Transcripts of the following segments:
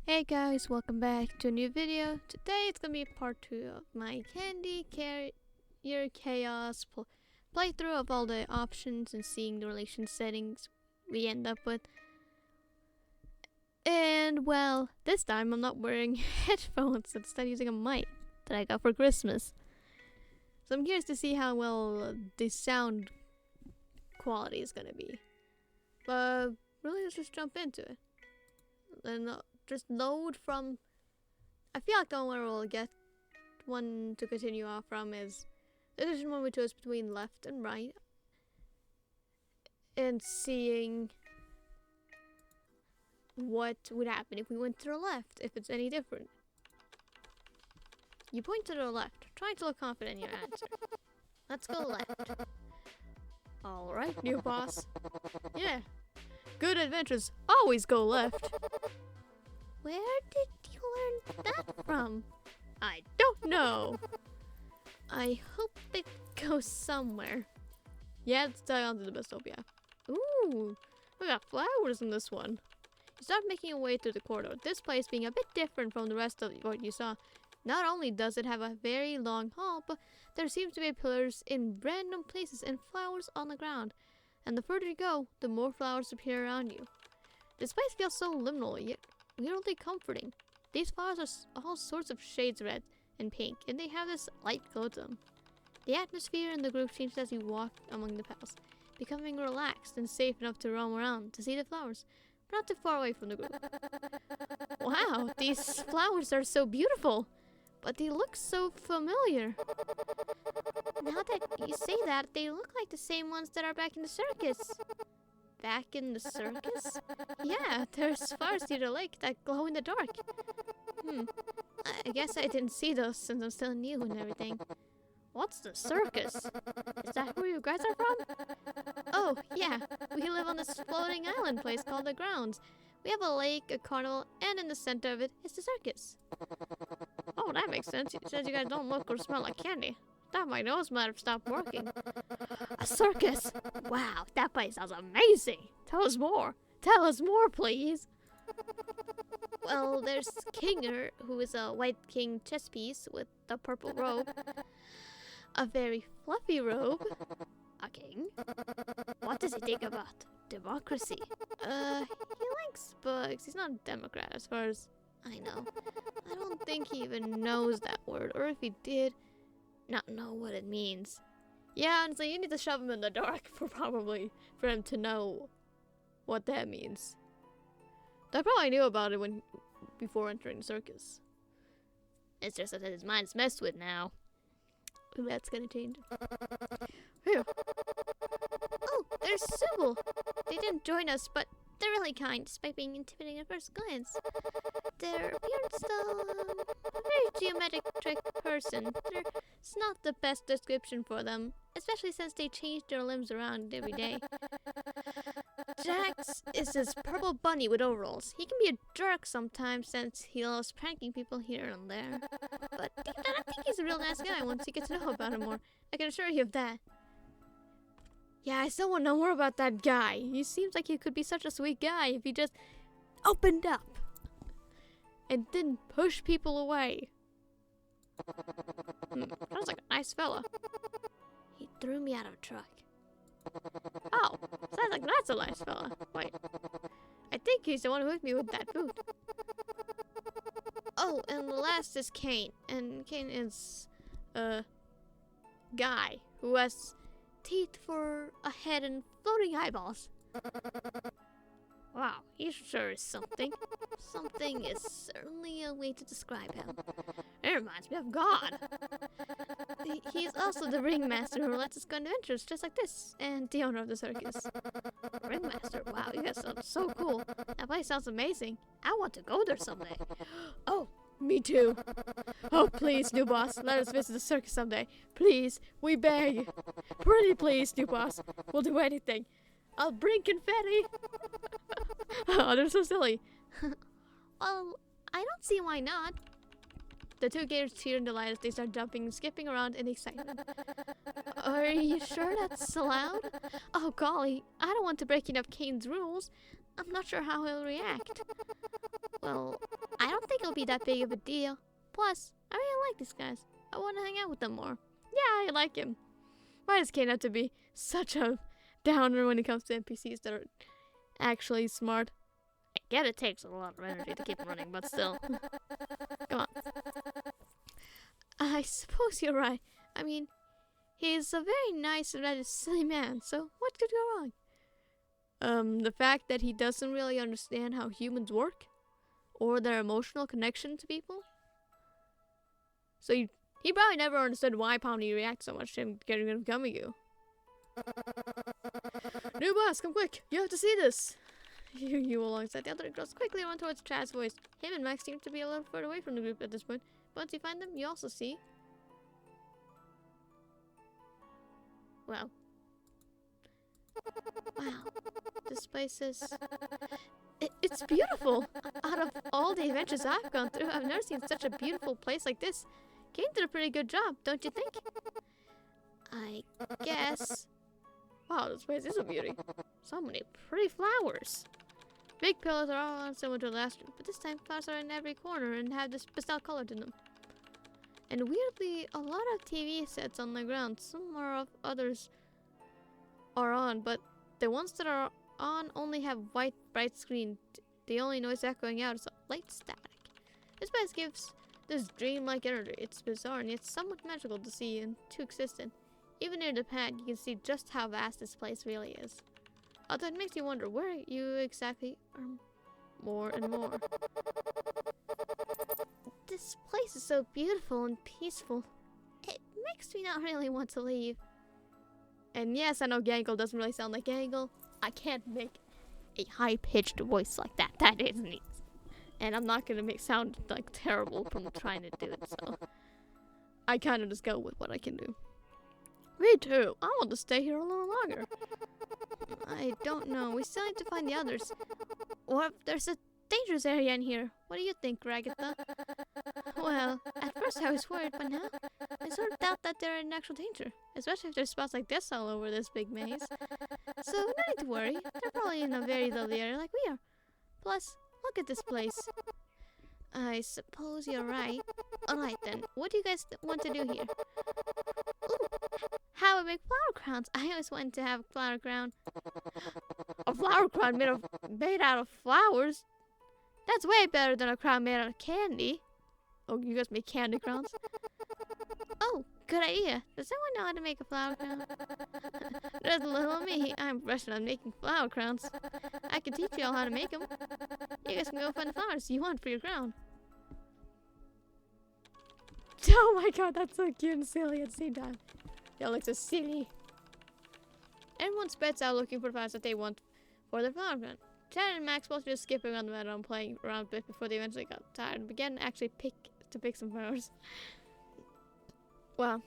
Hey guys, welcome back to a new video. Today it's gonna be part 2 of my Candy Carrier Chaos playthrough of all the options and seeing the relation settings we end up with. And well, this time I'm not wearing headphones, instead using a mic that I got for Christmas. So I'm curious to see how well the sound quality is gonna be. But really, let's just jump into it. And just load from. I feel like the only one we'll get one to continue off from is the decision one we chose between left and right, and seeing what would happen if we went to the left, if it's any different. You point to the left, trying to look confident in your answer. Let's go left. Alright, new boss. Yeah. Good adventures always go left. Where did you learn that from? I don't know. I hope it goes somewhere. Yeah, let's dive onto the Bestopia. Ooh, we got flowers in this one. You start making your way through the corridor. This place being a bit different from the rest of what you saw. Not only does it have a very long hall, but there seems to be pillars in random places and flowers on the ground. And the further you go, the more flowers appear around you. This place feels so liminal, yet weirdly comforting. These flowers are all sorts of shades red and pink, and they have this light glow to them. The atmosphere in the group changes as you walk among the petals, becoming relaxed and safe enough to roam around to see the flowers, but not too far away from the group. Wow, these flowers are so beautiful, but they look so familiar. Now that you say that, they look like the same ones that are back in the circus. Back in the circus? Yeah, there's flowers near the lake that glow in the dark. I guess I didn't see those since I'm still new and everything. What's the circus? Is that where you guys are from? Oh, yeah. We live on this floating island place called the Grounds. We have a lake, a carnival, and in the center of it is the circus. Oh, that makes sense. You said you guys don't look or smell like candy. Thought my nose might have stopped working. A circus? Wow, that place sounds amazing. Tell us more. Tell us more, please. Well, there's Kinger, who is a white king chess piece with a purple robe. A very fluffy robe. A king? What does he think about democracy? He likes bugs. He's not a Democrat as far as I know. I don't think he even knows that word, or if he did, not know what it means. Yeah, honestly, you need to shove him in the dark for him to know what that means. I probably knew about it before entering the circus. It's just that his mind's messed with now. That's gonna change. Phew. Oh, there's Sybil. They didn't join us, but they're really kind, despite being intimidating at first glance. Their appearance, though, a very geometric person. There's not the best description for them, especially since they change their limbs around every day. Jax is this purple bunny with overalls. He can be a jerk sometimes since he loves pranking people here and there. But deep down, I think he's a real nice guy once you get to know about him more. I can assure you of that. Yeah, I still want to know more about that guy. He seems like he could be such a sweet guy if he just opened up and didn't push people away. Sounds like a nice fella. He threw me out of a truck. Oh, sounds like that's a nice fella. Wait, I think he's the one who hit me with that boot. Oh, and the last is Kane. And Kane is a guy who has teeth for a head and floating eyeballs. Wow, he sure is something. Something is certainly a way to describe him. It reminds me of God. He's also the ringmaster who lets us go on adventures just like this, and the owner of the circus. Ringmaster, wow, you guys sound so cool. That place sounds amazing. I want to go there someday. Oh, me too. Oh, please, new boss, let us visit the circus someday. Please, we beg. Pretty please, new boss. We'll do anything. I'll bring confetti. Oh, they're so silly. Well, I don't see why not. The two gators cheer in delight as they start jumping and skipping around in excitement. Are you sure that's allowed? Oh golly, I don't want to break any of Kane's rules. I'm not sure how he'll react. Well, I think it'll be that big of a deal. Plus, I really like these guys. I want to hang out with them more. Yeah, I like him. Why does Kane have to be such a downer when it comes to NPCs that are actually smart? I get it takes a lot of energy to keep running, but still. Come on. I suppose you're right. I mean, he's a very nice and rather silly man, so what could go wrong? The fact that he doesn't really understand how humans work or their emotional connection to people. So he probably never understood why Pomni reacts so much to him getting rid of Gummigoo. New boss, come quick! You have to see this! You alongside the other girls quickly run towards Chad's voice. Him and Max seem to be a little further away from the group at this point. Once you find them, you also see... Wow. Wow. This place is... It's beautiful! Out of all the adventures I've gone through, I've never seen such a beautiful place like this. Kane did a pretty good job, don't you think? I guess... Wow, this place is a beauty. So many pretty flowers. Big pillars are all similar to the last one, but this time flowers are in every corner and have this pastel color to them. And weirdly, a lot of TV sets on the ground. Some are of others are on, but the ones that are on only have white bright screen. The only noise echoing out is a light static. This place gives this dreamlike energy. It's bizarre and yet somewhat magical to see and to exist in. Even near the pad, you can see just how vast this place really is. Although it makes you wonder where you exactly are more and more. This place is so beautiful and peaceful. It makes me not really want to leave. And yes, I know Gangle doesn't really sound like Gangle. I can't make a high-pitched voice like that. That isn't easy. And I'm not gonna sound like terrible from trying to do it, so I kind of just go with what I can do. Me too. I want to stay here a little longer. I don't know. We still need to find the others. Or if there's a dangerous area in here. What do you think, Ragatha? Well, at first I was worried, but now I sort of doubt that they're in actual danger. Especially if there's spots like this all over this big maze. So, no need to worry. They're probably in a very lovely area like we are. Plus, look at this place. I suppose you're right. Alright then, what do you guys want to do here? Ooh, how about flower crowns? I always wanted to have a flower crown. A flower crown made out of flowers? That's way better than a crown made out of candy. Oh, you guys make candy crowns? Oh, good idea. Does anyone know how to make a flower crown? There's little me. I'm professional at making flower crowns. I can teach you all how to make them. You guys can go find the flowers you want for your crown. Oh my god, that's so cute and silly at the same time. Y'all look so silly. Everyone spreads out looking for the flowers that they want for their flower crown. Chad and Max both just skipping on the meadow and playing around a bit before they eventually got tired and began to actually pick some flowers. Wow.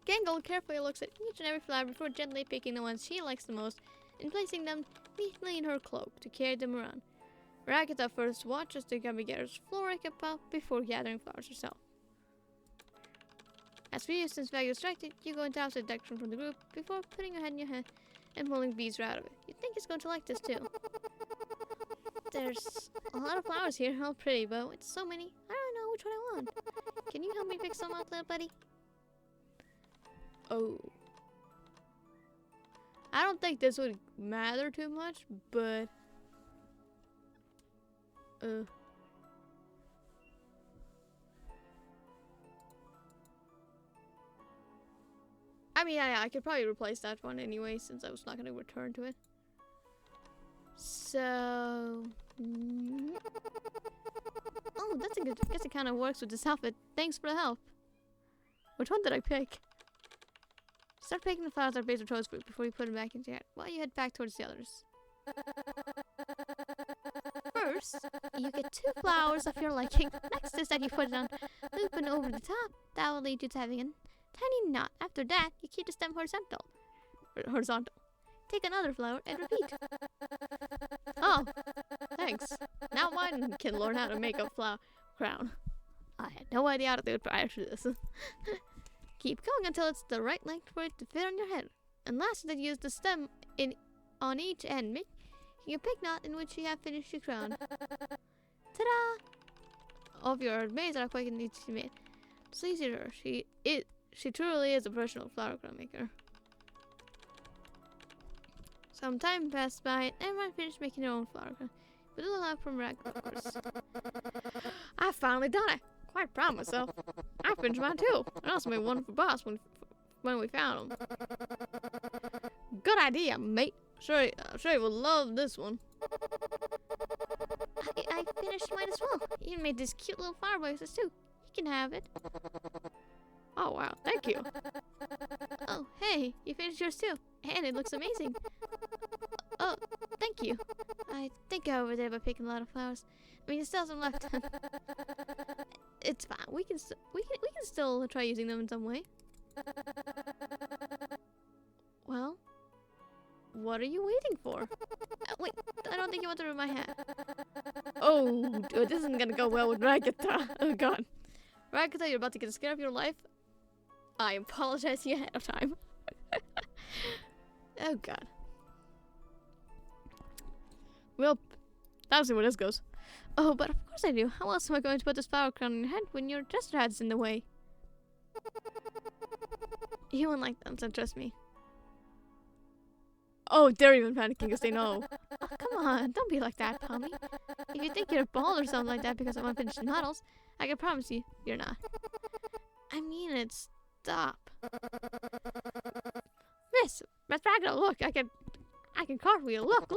Gangle carefully looks at each and every flower before gently picking the ones she likes the most and placing them neatly in her cloak to carry them around. Ragatha first watches the gummy gathers flora about before gathering flowers herself. As for you, since Vag is distracted, you go into opposite direction from the group before putting your head in your hand and pulling bees right out of it. You think he's going to like this too. There's a lot of flowers here, all pretty, but with so many, I don't know which one I want. Can you help me pick some out, little buddy? Oh. I don't think this would matter too much, but... I mean, I could probably replace that one anyway, since I was not going to return to it. So... Oh, that's a good... I guess it kind of works with this outfit. Thanks for the help. Which one did I pick? Start picking the flowers at base of Toad's fruit before you put them back into your head, while you head back towards the others. First, you get 2 flowers of your liking. Next is that you put it on looping over the top. That will lead you to having a tiny knot. After that, you keep the stem horizontal. Take another flower and repeat. Oh, thanks. Now one can learn how to make a flower crown. I had no idea how to do it prior to this. Keep going until it's the right length for it to fit on your head. And lastly, use the stem on each end, making a pig knot in which you have finished your crown. Ta-da! Of your maze are quick and easy to make. So easy to her. She truly is a professional flower crown maker. Some time passed by and everyone finished making their own flower crown. With a little help from Rag, of course. I finally done it! Quite proud of myself. I finished mine too. And also made one for boss when we found him. Good idea, mate. Sure you will love this one. I finished mine as well. You made these cute little flower boxes too. You can have it. Oh wow, thank you. Oh, hey, you finished yours too. And it looks amazing. Oh, thank you. I think I overdid by picking a lot of flowers. I mean, there's still some left. It's fine. We can still try using them in some way. Well, what are you waiting for? Wait, I don't think you want to remove my hat. Oh, dude, this isn't gonna go well with Ragata. Oh god. Ragata, you're about to get scared of your life. I apologize to you ahead of time. Oh god. Well, that'll see where this goes. Oh, but of course I do. How else am I going to put this flower crown on your head when your jester hat's in the way? You won't like them, so trust me. Oh, they're even panicking because they know. Oh, come on, don't be like that, Pommy. If you think you're bald or something like that because of unfinished models, I can promise you, you're not. I mean it, stop. Miss Ragnar, look, I can cartwheel, look.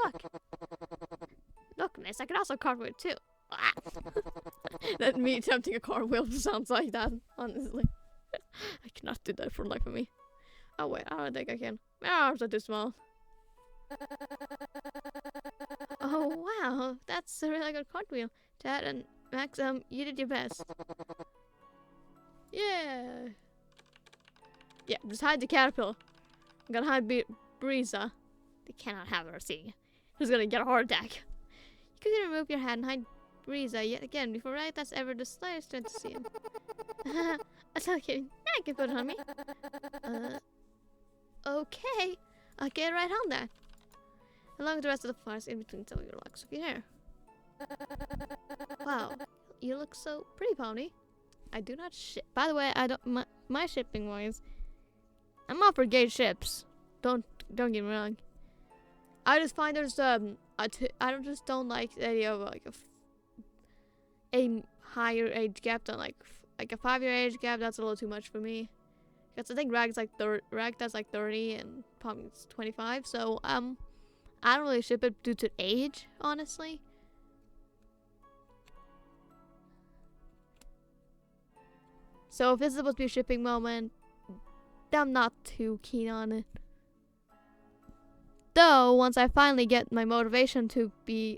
Look, miss, I can also cartwheel too. That me attempting a cartwheel sounds like that, honestly. I cannot do that for the life of me. Oh wait, I don't think I can. My arms are too small. Oh wow, that's a really good cartwheel. Tad and Max, you did your best. Yeah. Yeah, just hide the caterpillar. I'm gonna hide Breeza. They cannot have her see. She's gonna get a heart attack. You quickly remove your hat and hide Breeza yet again before Ragta's ever the slightest chance to see him. I'm not kidding. I can put it on me. Okay. I'll get right on that. Along with the rest of the flowers in between some of your locks of your hair. Wow, you look so pretty, Pony. I do not ship. By the way, I don't. My shipping wise, I'm all for gay ships. Don't get me wrong. I just find there's I don't like the idea of like a higher age gap than like a 5-year age gap. That's a little too much for me. Because I think Rag's like 30 and Pommy's 25. So I don't really ship it due to age, honestly. So if this is supposed to be a shipping moment, I'm not too keen on it. Though, once I finally get my motivation to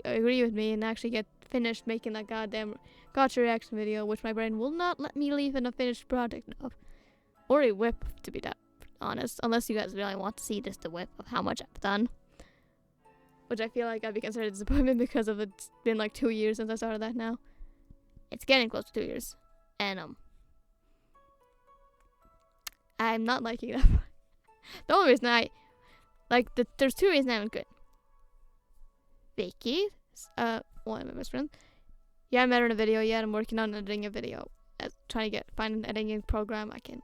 agree with me and actually get finished making that goddamn gotcha reaction video, which my brain will not let me leave in a finished product of. Or a whip, to be that honest. Unless you guys really want to see just the whip of how much I've done. Which I feel like I'd be considered a disappointment because of it's been like 2 years since I started that now. It's getting close to 2 years. And, I'm not liking that. The only reason there's 2 reasons I'm good. Vicky, one of my best friends. Yeah, I met her in a video yet. I'm working on editing a video. Trying to find an editing program I can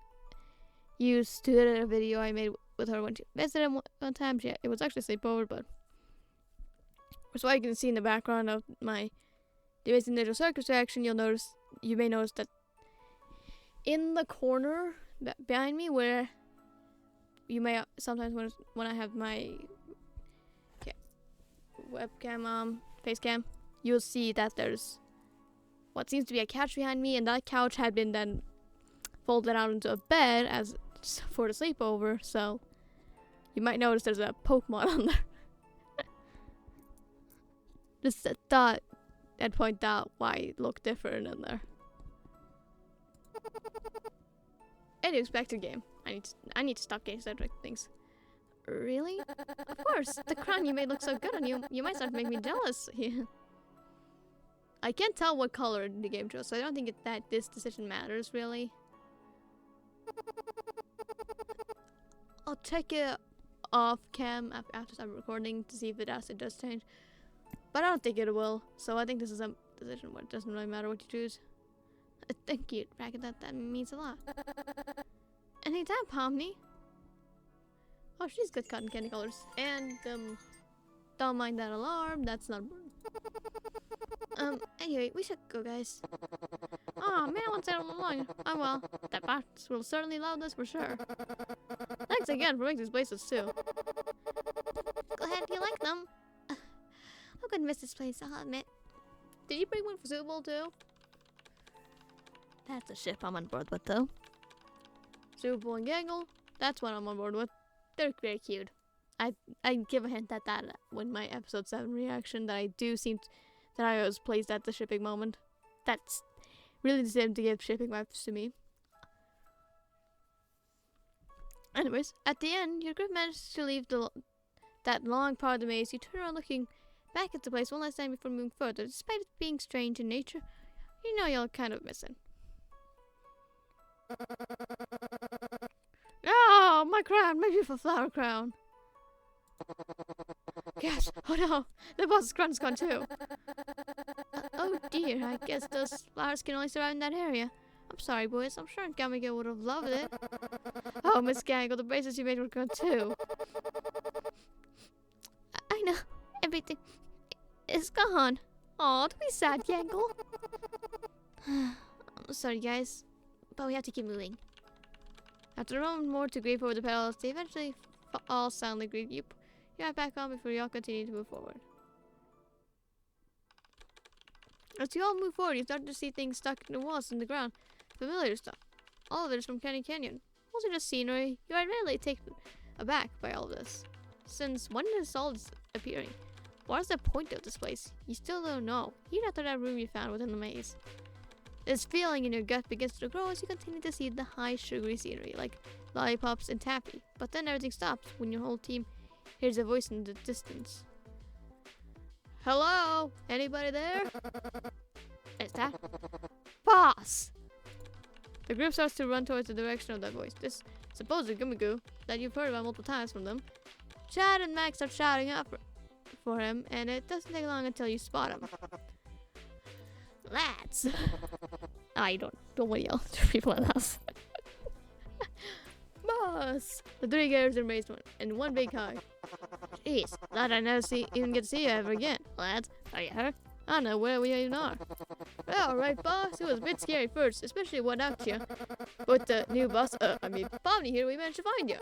use to edit a video I made with her when she visited one time. It was actually a sleepover, but so you can see in the background of my The Amazing Digital Circus reaction, you may notice that in the corner behind me, where you may sometimes when I have my webcam face cam, you'll see that there's what seems to be a couch behind me, and that couch had been then folded out into a bed as for the sleepover, so you might notice there's a Pokemon on there. Just thought I'd point out why it looked different in there. Anyways, back to the game. I need to stop getting sidetracked with things. Really? Of course. The crown you made looks so good on you. You might start to make me jealous. Yeah. I can't tell what color the game chose, so I don't think that this decision matters really. I'll check it off cam after I'm recording to see if it does change. But I don't think it will. So I think this is decision, but it doesn't really matter what you choose. Thank you, Racket. That means a lot. Anytime, Pomni. Oh, she's good cotton candy colors. And, don't mind that alarm. That's not important. Anyway, we should go, guys. Oh man, I want to settle along. Oh well, that box will certainly allow this for sure. Thanks again for making these places too. Go ahead, do you like them? I'm gonna miss this place, I'll admit. Did you bring one for Super Bowl too? That's a ship I'm on board with though. Super Bowl and Gangle, that's what I'm on board with. They're very cute. I give a hint at that when my episode 7 reaction that I do seem that I was placed at the shipping moment. That's really seemed to give shipping vibes to me. Anyways, at the end, your group managed to leave that long part of the maze. You turn around looking back at the place one last time before moving further. Despite it being strange in nature, you know you'll kind of miss it. Oh, my crown! My beautiful flower crown! Yes! Oh no! The boss's crown's gone too! Oh dear, I guess those flowers can only survive in that area. I'm sorry, boys. I'm sure Gamega would have loved it. Oh, Miss Gangle, the braces you made were gone too. I know. Everything is gone. Aw, don't be sad, Gangle. I'm sorry, guys, but we have to keep moving. After a moment more to grieve over the petals, they eventually all soundly greet you. You have back on before you all continue to move forward. As you all move forward, you start to see things stuck in the walls and the ground. Familiar stuff. All of it is from Canyon. Also just scenery. You are really taken aback by all of this. Since when is all this appearing? What is the point of this place? You still don't know, even after that room you found within the maze. This feeling in your gut begins to grow as you continue to see the high sugary scenery, like lollipops and taffy. But then everything stops when your whole team hears a voice in the distance. Hello? Anybody there? Is that Boss? The group starts to run towards the direction of that voice. This supposed Gumigoo that you've heard about multiple times from them. Chad and Max start shouting out for him, and it doesn't take long until you spot him. Lads! I don't want to yell to people in the house. Boss! The three guys are raised in one big hug. Jeez, glad I never even get to see you ever again, lads. Are you hurt? I don't know where we even are. Well, right, boss. It was a bit scary first, especially without you. But the new boss, Pomni here, we managed to find you.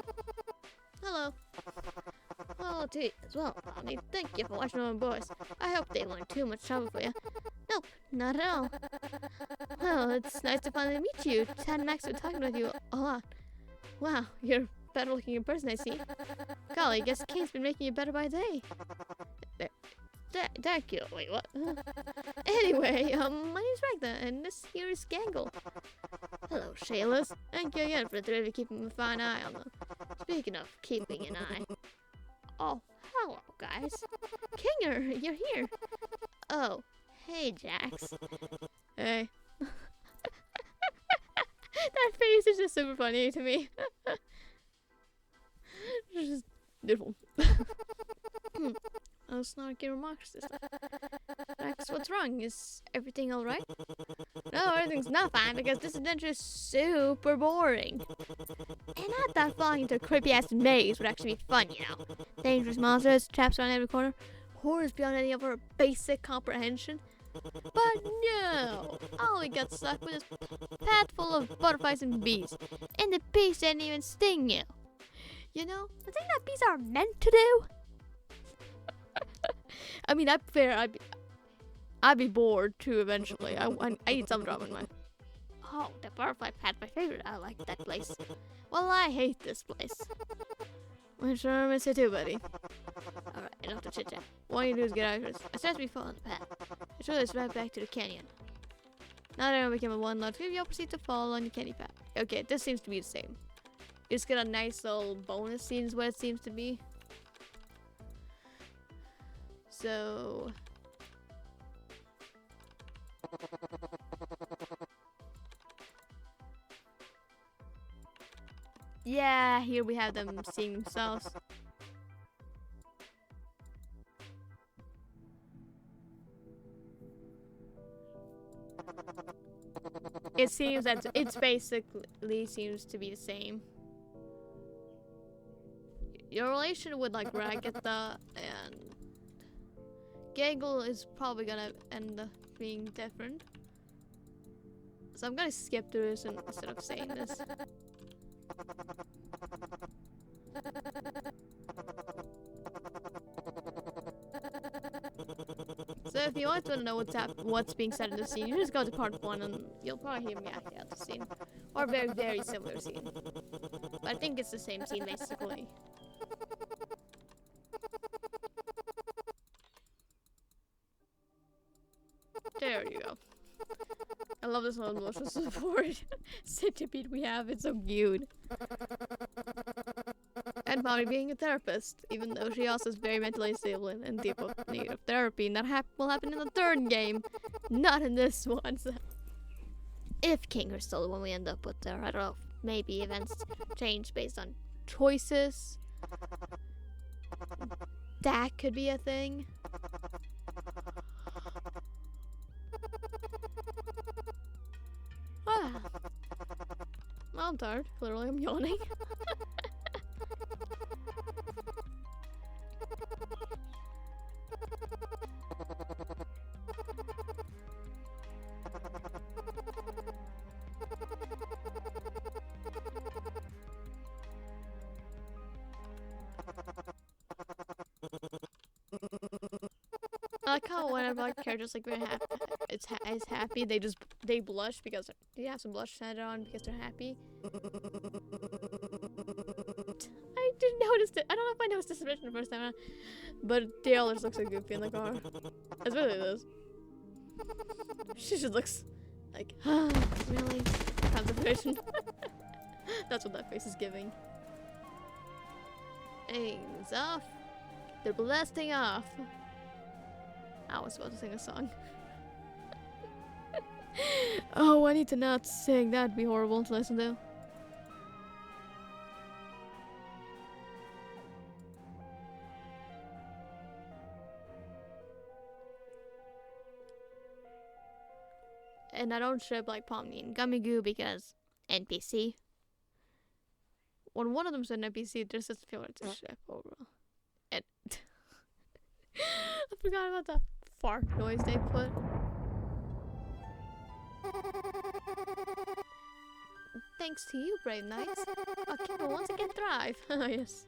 Hello. Hello to you as well, Pomni. Thank you for watching my boys. I hope they weren't too much trouble for you. Nope, not at all. Well, it's nice to finally meet you. Chad and Max were talking with you a lot. Wow, you're better looking in person, I see. Golly, I guess Kane's been making you better by the day. Thank you. Wait, what? Anyway, my name's Ragna, and this here is Gangle. Hello, Shaylas. Thank you again for the three of you keeping a fine eye on them. Speaking of keeping an eye. Oh, hello, guys. Kinger, you're here. Oh, hey, Jax. Hey. That face is just super funny to me. It's just beautiful. Oh, snarky remarks this time. Jax, what's wrong? Is everything alright? No, everything's not fine because this adventure is super boring. And not that falling into a creepy ass maze would actually be fun, you know. Dangerous monsters, traps around every corner, horrors beyond any of our basic comprehension. But no! All we got stuck with is a path full of butterflies and bees. And the bees didn't even sting you. You know, the thing that bees are meant to do? I mean, I'm fair. I'd be bored too eventually. I need some drama in my. Oh, the butterfly path, my favorite. I like that place. Well, I hate this place. I sure miss you too, buddy. Alright, enough to chit chat. What you do is get out of here. It starts to be following the path. It's really right back to the canyon. Now that I became a one lot, you'll proceed to follow on your canyon path. Okay, this seems to be the same. You just get a nice little bonus scene is what it seems to be. So yeah, here we have them seeing themselves. it seems that it's basically seems to be the same. Your relation with like Ragatha and Gaggle is probably gonna end up being different. So I'm gonna skip through this instead of saying this. So if you want to know what's being said in the scene, you just go to part 1 and you'll probably hear me acting out the scene. Or a very, very similar scene. But I think it's the same scene basically. There you go. I love this little emotional support centipede we have. It's so cute. And Mommy being a therapist, even though she also is very mentally stable and in deep need of therapy. And that will happen in the 3rd game, not in this one. So. If King are still the one we end up with there, I don't know. Maybe events change based on choices. That could be a thing. Ah. I'm tired. Literally, I'm yawning. I like how whenever like characters like very happy, is happy, they blush because they have some blush center on because they're happy. I didn't notice it. I don't know if I noticed this the first time, but Dale just looks so goofy in the car. It really does. She just looks like, really? Contemplation. That's what that face is giving. Things off. They're blasting off. I was supposed to sing a song. Oh, I need to not sing. That'd be horrible to listen to. And I don't ship like Pomni and Gummy Goo because NPC. When one of them's an NPC, there's just feel it's a ship overall. And I forgot about the fart noise they put. Thanks to you, brave knights, our kingdom once again thrive. Yes.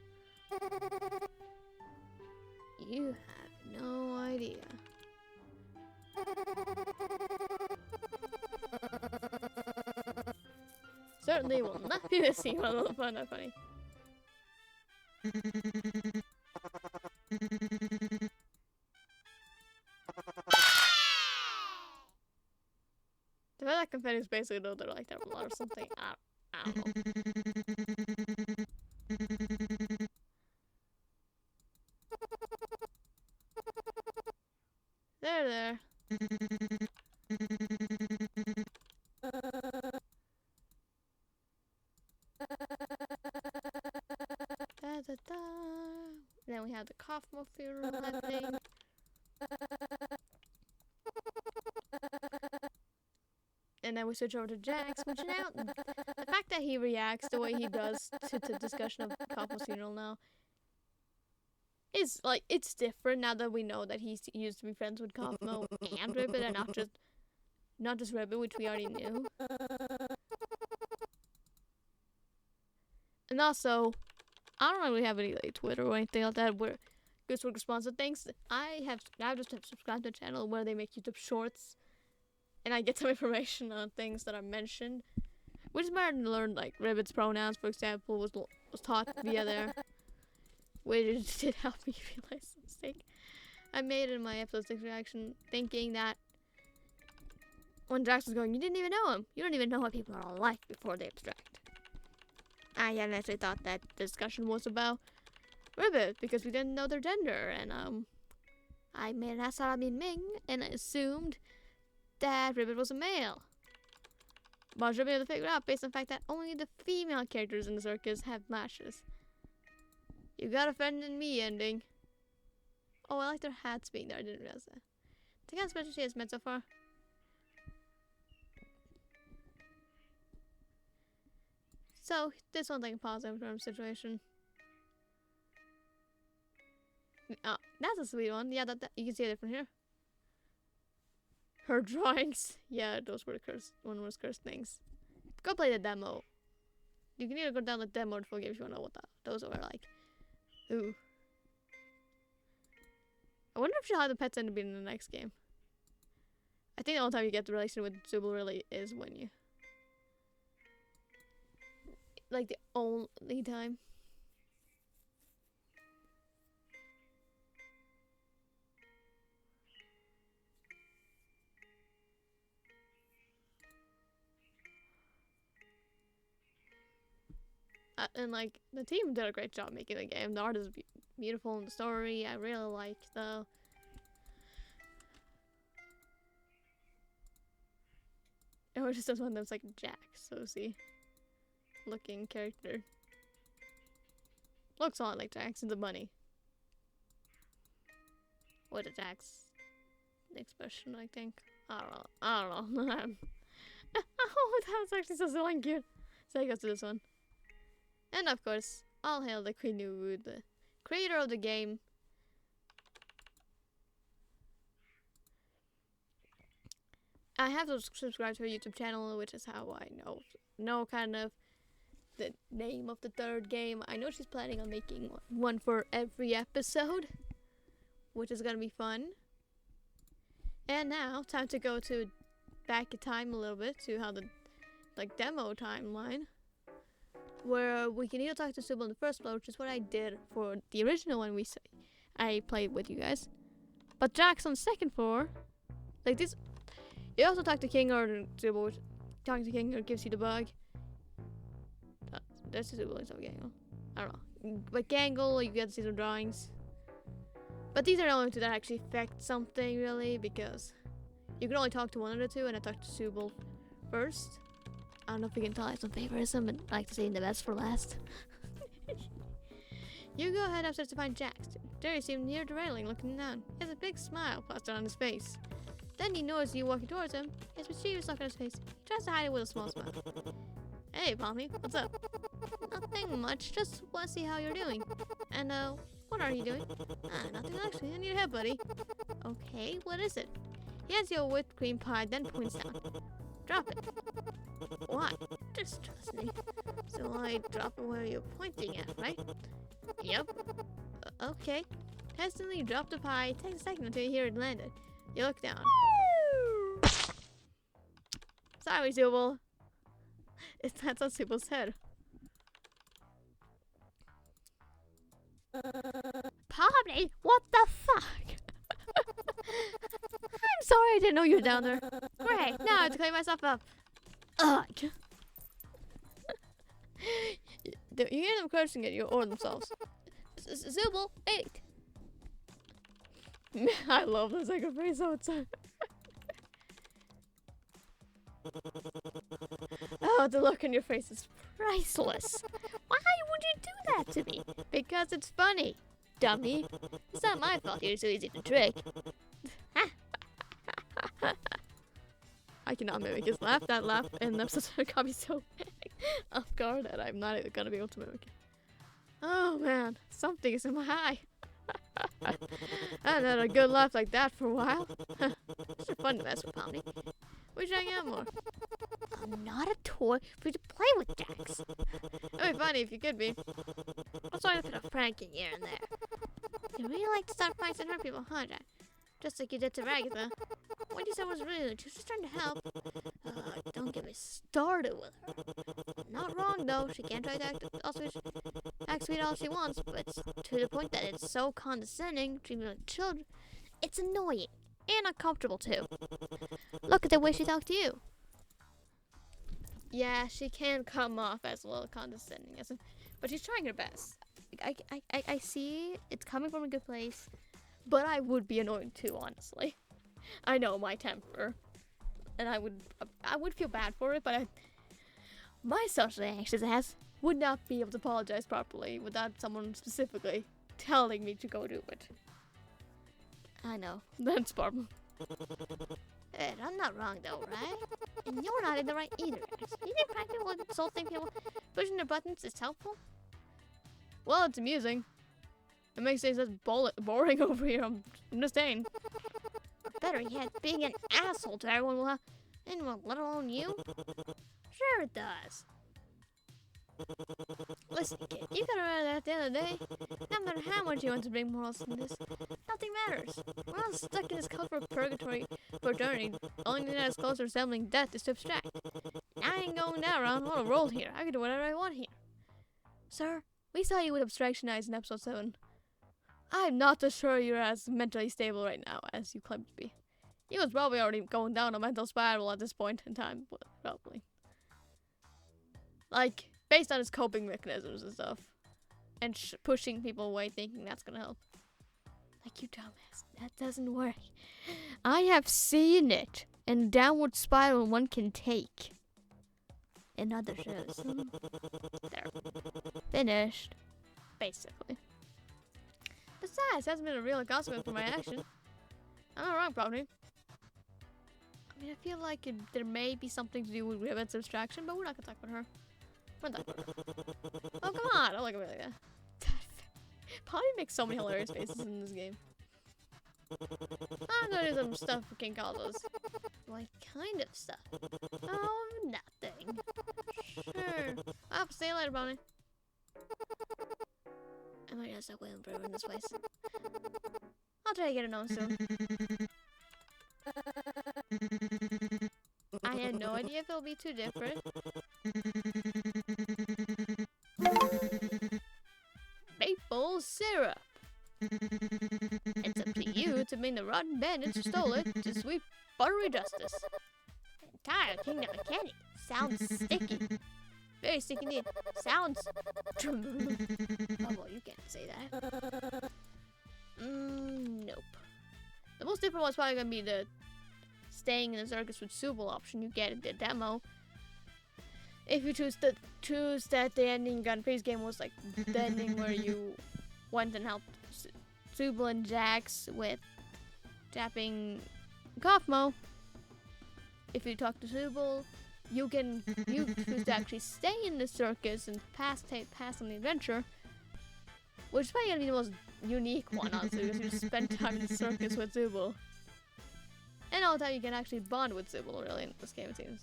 You have no idea. Certainly will not be missing. I find that funny. The fact that confetti is basically though they're like that a lot or something. I don't know. There. Then we have the Kaufman funeral happening. And then we switch over to Jack switching out. The fact that he reacts the way he does to the discussion of Kaufman's funeral now is like, it's different now that we know that he used to be friends with Kaufman and Ribbit and not just Ribbit, which we already knew. And also, I don't really have any like Twitter or anything like that where Goose would respond to things. I just have subscribed to a channel where they make YouTube shorts, and I get some information on things that are mentioned, which is better to learn. Like Ribbit's pronouns, for example, was taught via there, which did help me realize the mistake I made in my episode 6 reaction, thinking that when Drax was going, you didn't even know him. You don't even know what people are like before they abstract. I hadn't actually thought that the discussion was about Ribbit because we didn't know their gender, and I made an ass out of Ming and I assumed that Ribbit was a male. But I was able to figure out based on the fact that only the female characters in the circus have lashes. You got a friend in me ending. Oh, I like their hats being there. I didn't realize that. Think how special she has met so far. So, this one thing positive from the situation. Oh, that's a sweet one. Yeah, that you can see it from here. Her drawings. Yeah, those were the cursed, one of those cursed things. Go play the demo. You can either go down the demo full game if you want to know what those were like. Ooh. I wonder if she'll have the pets end up being in the next game. I think the only time you get the relation with Zubul really is when you... Like, the only time. And, like, the team did a great job making the game. The art is beautiful in the story. I really like the... It just does one that's like Jack, so see. Looking character. Looks a lot like Jax and the bunny. What a Jax expression, I think. I don't know. Oh, that was actually so silly and cute. So I go to this one. And of course, all hail the Queen Wood, the creator of the game. I have to subscribe to her YouTube channel, which is how I know kind of the name of the third game. I know she's planning on making one for every episode, which is gonna be fun. And now, time to go to back in time a little bit to how the demo timeline, where we can either talk to Sybil on the first floor, which is what I did for the original one I played with you guys. But Jack's on the second floor, like this. You also talk to King or Sybil. Talking to King or gives you the bug. That's the Sybil of Gangle. I don't know. But Gangle, you get to see some drawings. But these are the only two that actually affect something, really, because you can only talk to one of the two, and I talked to Sybil first. I don't know if you can tell I have some favoritism, but I like to say the best for last. You go ahead upstairs to find Jax. There you see him near the railing, looking down. He has a big smile plastered on his face. Then he notices you walking towards him. He has mischievous look on his face. He tries to hide it with a small smile. Hey, Pommy, what's up? Nothing much, just want to see how you're doing. And, what are you doing? Nothing actually. I need a help, buddy. Okay, what is it? He hands you a whipped cream pie, then points down. Drop it. Why? Just trust me. So I drop it where you're pointing at, right? Yep. Okay. Hesitantly, you drop the pie. It takes a second until you hear it landed. You look down. Sorry, Sybil. That's on Sybil's head. Pommy, what the fuck? I'm sorry, I didn't know you were down there. Great, now I have to clean myself up. Ugh. You hear them cursing at you or themselves. Sybil, 8. I love this. I can phrase all the time. Oh, the look on your face is priceless. Why would you do that to me? Because it's funny, dummy. It's not my fault you're so easy to trick. I cannot mimic his laugh. That laugh in episode got me so off guard that I'm not even gonna be able to mimic it. Oh man, something is in my eye. I haven't had a good laugh like that for a while. It's a fun to mess with, Pommy. We should hang out more. I'm not a toy for you to play with, Jax. It'd be funny if you could be. I'll try to put a prank in here and there. You really like to start pranks and hurt people, huh, Jack? Just like you did to Ragatha. What you said was rude. She was just trying to help. Don't get me started with her. Not wrong, though. She can't try to act sweet all she wants, but it's to the point that it's so condescending, treating like children. It's annoying. And uncomfortable, too. Look at the way she talked to you. Yeah, she can come off as a little condescending, but she's trying her best. I see it's coming from a good place, but I would be annoyed too, honestly. I know my temper, and I would feel bad for it, but my socially anxious ass would not be able to apologize properly without someone specifically telling me to go do it. I know, that's problem. Ed, I'm not wrong though, right? And you're not in the right either. You didn't prank people with insulting people. Pushing the buttons is helpful? Well, it's amusing. It makes things less boring over here. I'm just saying. Better yet, being an asshole to everyone, let alone you? Sure it does. Listen, kid, you got around that at the end of the day. No matter how much you want to bring morals in this, nothing matters. We're all stuck in this covert purgatory for eternity. The only thing that is closer resembling death is to abstract. I ain't going down around on a roll here. I can do whatever I want here. Sir, we saw you with abstractionize in episode 7. I'm not so sure you're as mentally stable right now as you claim to be. He was probably already going down a mental spiral at this point in time, probably. Like, based on his coping mechanisms and stuff. And pushing people away thinking that's gonna help. Like, you dumbass, that doesn't work. I have seen it. And downward spiral one can take. In other shows. There. Finished. Basically. Besides, that's been a real consequence for my action. I'm not wrong, probably. I mean, I feel like there may be something to do with Rivet's abstraction, but we're not gonna talk about her. We're not talking about her. Oh, come on! Don't look at me like that. Polly makes so many hilarious faces in this game. I'm gonna do some stuff for King Carlos. What kind of stuff? Oh, nothing. Sure. Oh, see you later, Bonnie. I might not stop waiting forever in this place. I'll try to get it known soon. I had no idea if it'll be too different. Maple syrup. It's up to you to bring the rotten bandits who stole it to sweet buttery justice. The entire kingdom of candy sounds sticky. Very sticky indeed. Sounds. Oh, well, you can't say that. Nope. The most different one's probably gonna be the staying in the circus with Subal option you get in the demo. If you choose that the ending you got in previous game was like the ending where you went and helped Subal and Jax with tapping Kaufmo. If you talk to Subal, you choose to actually stay in the circus and pass on the adventure, which is probably gonna be the most unique one, honestly, because you spend time in the circus with Subal. And all the time you can actually bond with Subal, really, in this game, it seems.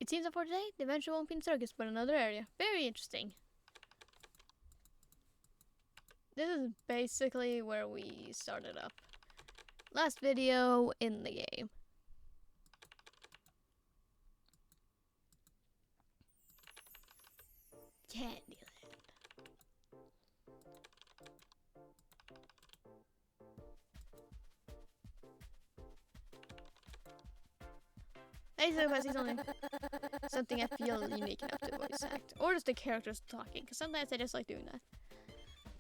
It seems that for today, the adventure won't be in circus, but another area. Very interesting. This is basically where we started up. Last video in the game. Candyland. Basically, if I see something I feel unique enough to voice act, or just the characters talking, because sometimes I just like doing that.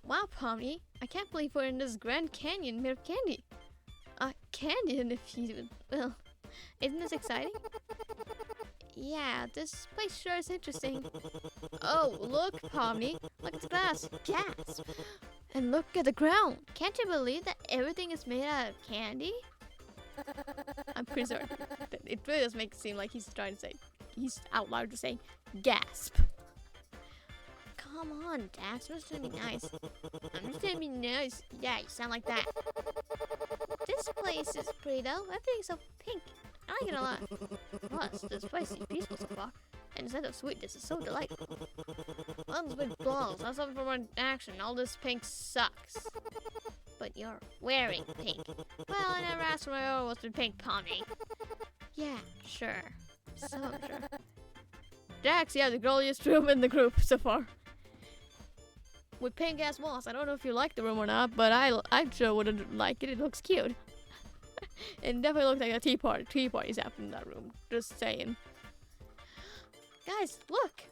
Wow, Pomni, I can't believe we're in this Grand Canyon made of candy. Canyon, if you well, isn't this exciting? Yeah, this place sure is interesting. Oh, look, Pomni, look at the glass. Gasp! And look at the ground. Can't you believe that everything is made out of candy? I'm pretty sure that it really does make it seem like he's trying to say, he's out loud just saying, gasp. Come on, Dax, I'm just trying to be nice. I'm just trying to be nice. Yeah, you sound like that. This place is pretty though. Everything's so pink. I like it a lot. Plus, this place seems peaceful so far. And the scent of sweetness is so delightful. One's big balls. Not something for more action. All this pink sucks. But you're wearing pink. Well, I never asked for my own was to pink, Pomni. Yeah, sure. So sure. Jax, yeah, the girliest room in the group so far. With pink ass walls. I don't know if you like the room or not, but I sure wouldn't like it. It looks cute. It definitely looks like a tea party's happening in that room. Just saying. Guys, look!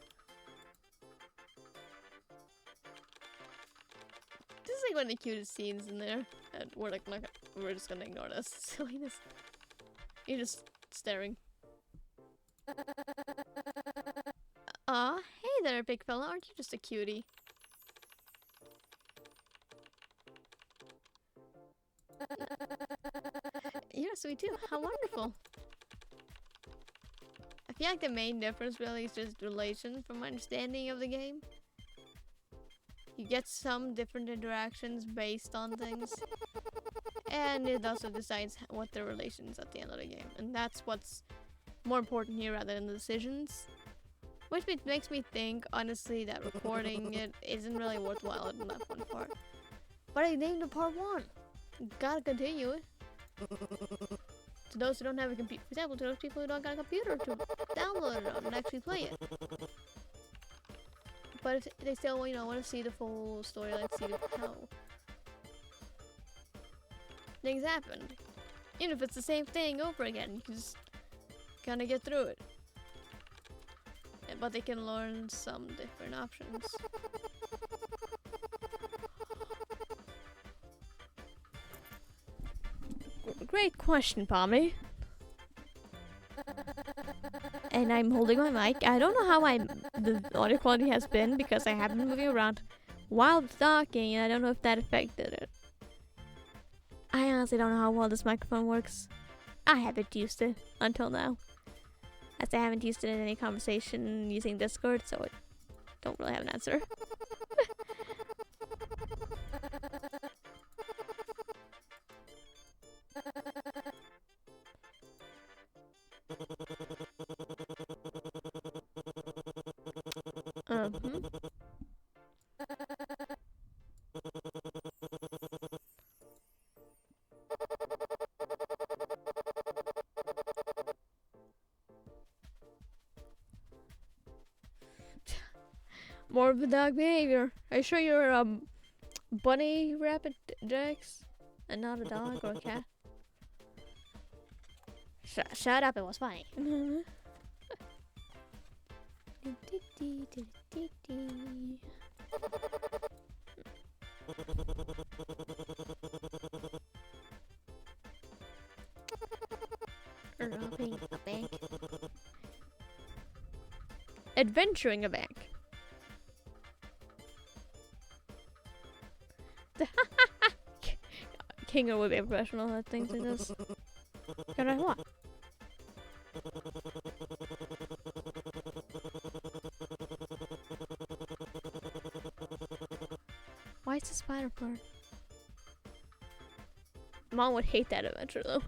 This is like one of the cutest scenes in there. And we're like, we're just gonna ignore this silliness. You're just staring. Aw, hey there, big fella. Aren't you just a cutie? You're sweet too. How wonderful. I feel like the main difference really is just relation from my understanding of the game. You get some different interactions based on things. And it also decides what the relations at the end of the game. And that's what's more important here rather than the decisions. Which makes me think, honestly, that recording it isn't really worthwhile in that one part. But I named it part 1. Gotta continue it. To those who don't have a computer, for example, to those people who don't got a computer to download it on and actually play it. But if they still, want to see the full story, let's see how things happened. Even if it's the same thing over again, you can just kind of get through it. But they can learn some different options. Great question, Pommy. And I'm holding my mic. I don't know how the audio quality has been because I have been moving around while talking, and I don't know if that affected it. I honestly don't know how well this microphone works. I haven't used it until now, as I haven't used it in any conversation using Discord, so I don't really have an answer. More of the dog behavior. Are you sure you're a bunny rabbit, Jax, and not a dog or a cat? Shut up! It was funny. Robbing a bank. Adventuring a bank. Kingo would be a professional at things like this. Can I what? Why is the spider blurred? Mom would hate that adventure though.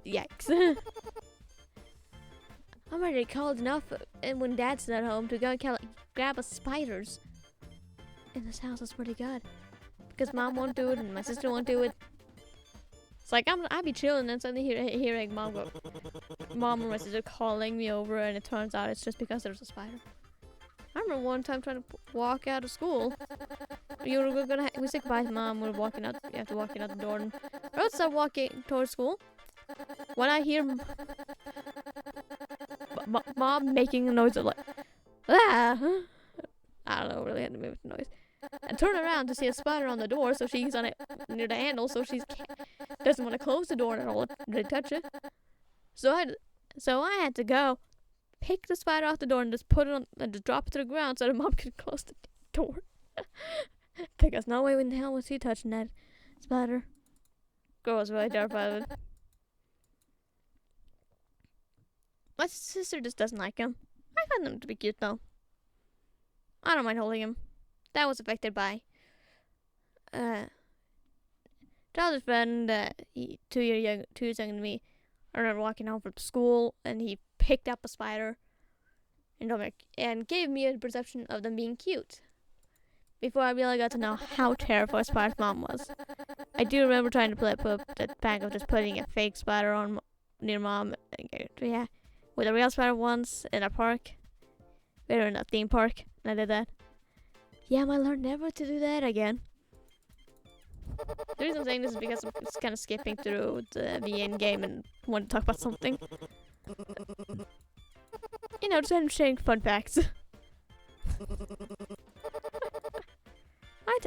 Yikes. I'm already cold enough, and when Dad's not home, to go and grab us spiders. In this house is pretty good. Because Mom won't do it, and my sister won't do it. It's like, I'd be chilling, and suddenly hearing Mom or my sister calling me over, and it turns out it's just because there's a spider. I remember one time trying to walk out of school. We said goodbye to Mom, we were walking out, after walking out the door, and I would start walking towards school. When I hear Mom making a noise of like, ah! I don't know, really had to make the noise. And turn around to see a spider on the door, so she's on it near the handle, so she doesn't want to close the door at all, really touch it. So I had to go pick the spider off the door and just put it on and just drop it to the ground so that Mom could close the door. Because no way in hell was he touching that spider. Girl was really terrified of it. My sister just doesn't like him. I find him to be cute though. I don't mind holding him. That was affected by childhood friend, 2 years younger than me. I remember walking home from school and he picked up a spider and gave me a perception of them being cute. Before I really got to know how terrified Spider's mom was. I do remember trying to put that prank of just putting a fake spider on near Mom. Yeah, with a real spider once in a park. We were in a theme park and I did that. Yeah, I might learn never to do that again. The reason I'm saying this is because I'm just kind of skipping through the end game and want to talk about something. You know, just sharing fun facts.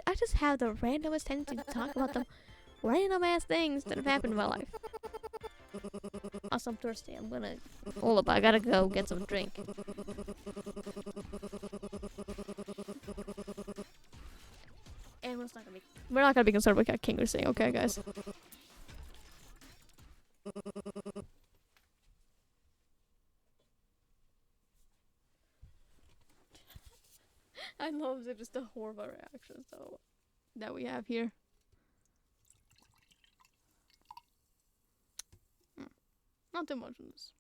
I just have the randomest tendency to talk about the random ass things that have happened in my life. Also, I'm thirsty. Hold up, I gotta go get some drink. We're not gonna be concerned with what King is saying, okay, guys? I love just the horrible reactions though that we have here. Not too much in this.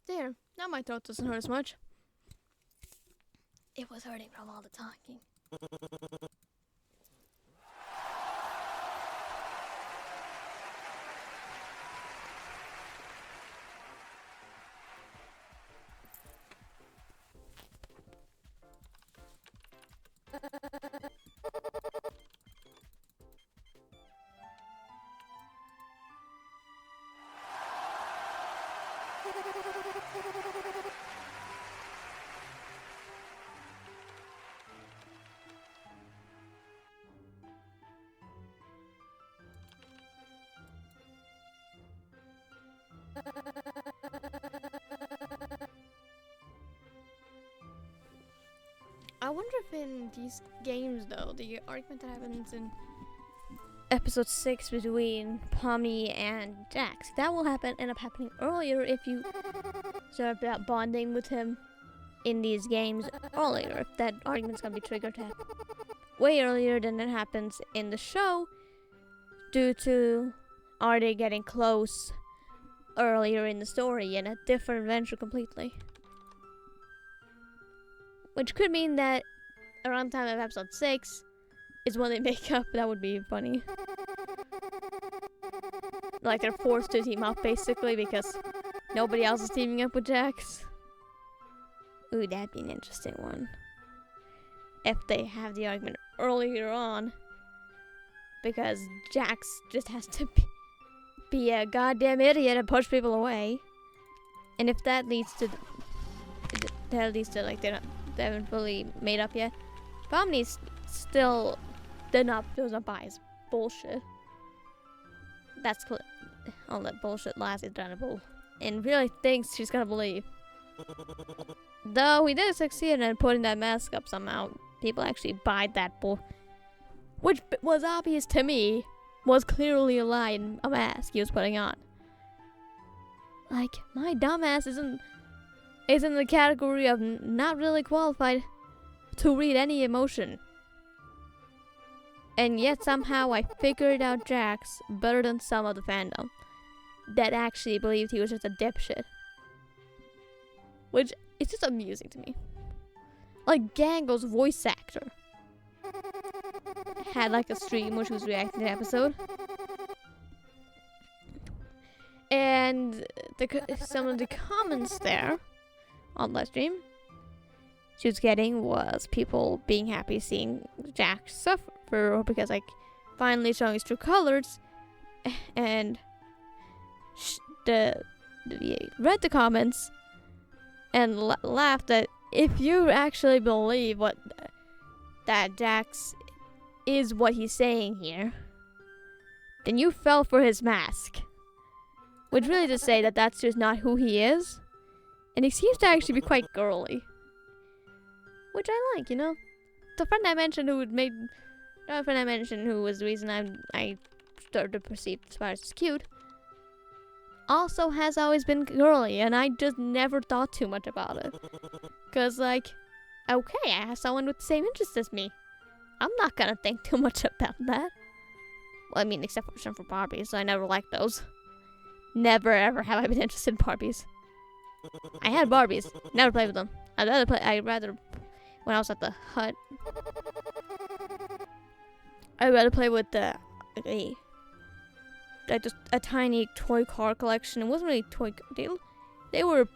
There, now my throat doesn't hurt as much. It was hurting from all the talking. I wonder if in these games, though, the argument that happens in episode 6 between Pomni and Jax, that will end up happening earlier if you start bonding with him in these games earlier. If that argument's gonna be triggered way earlier than it happens in the show, due to are they getting close earlier in the story in a different adventure completely. Which could mean that around the time of episode 6 is when they make up. That would be funny. Like they're forced to team up basically because nobody else is teaming up with Jax. Ooh, that'd be an interesting one. If they have the argument earlier on. Because Jax just has to be a goddamn idiot and push people away. And if that leads to like they haven't fully made up yet. Pomni's still doesn't buy his bullshit. That's all that bullshit lies is deniable, and really thinks she's gonna believe. Though he did succeed in putting that mask up somehow, people actually buy that which was obvious to me was clearly a lie and a mask he was putting on. Like, my dumbass is in the category of not really qualified to read any emotion. And yet somehow I figured out Jax better than some of the fandom that actually believed he was just a dipshit. Which is just amusing to me. Like Gango's voice actor had like a stream where she was reacting to the episode. And some of the comments there on live stream she was getting was people being happy seeing Jax suffer because like finally showing his true colors, and read the comments and laughed that if you actually believe that Jax is what he's saying here, then you fell for his mask. Which really to say that that's just not who he is. And he seems to actually be quite girly. Which I like, you know? The friend I mentioned who was the reason I started to perceive Spiders as cute, also has always been girly, and I just never thought too much about it. Cause like, okay, I have someone with the same interests as me. I'm not gonna think too much about that. Well, I mean, except for Barbies, so I never liked those. Never ever have I been interested in Barbies. I had Barbies, never played with them. I'd rather when I was at the hut, I'd rather play with just a tiny toy car collection. It wasn't really toy. They were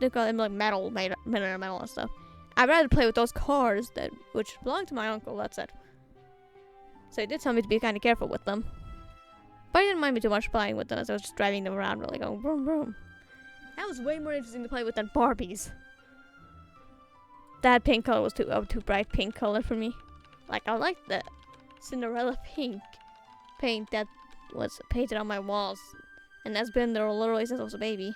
they call them like metal and stuff. I'd rather play with those cars which belonged to my uncle. That's it. So he did tell me to be kind of careful with them. But he didn't mind me too much playing with them as I was just driving them around really going vroom vroom. That was way more interesting to play with than Barbies. That pink color was too bright pink color for me. Like, I liked the Cinderella pink paint that was painted on my walls, and that's been there literally since I was a baby.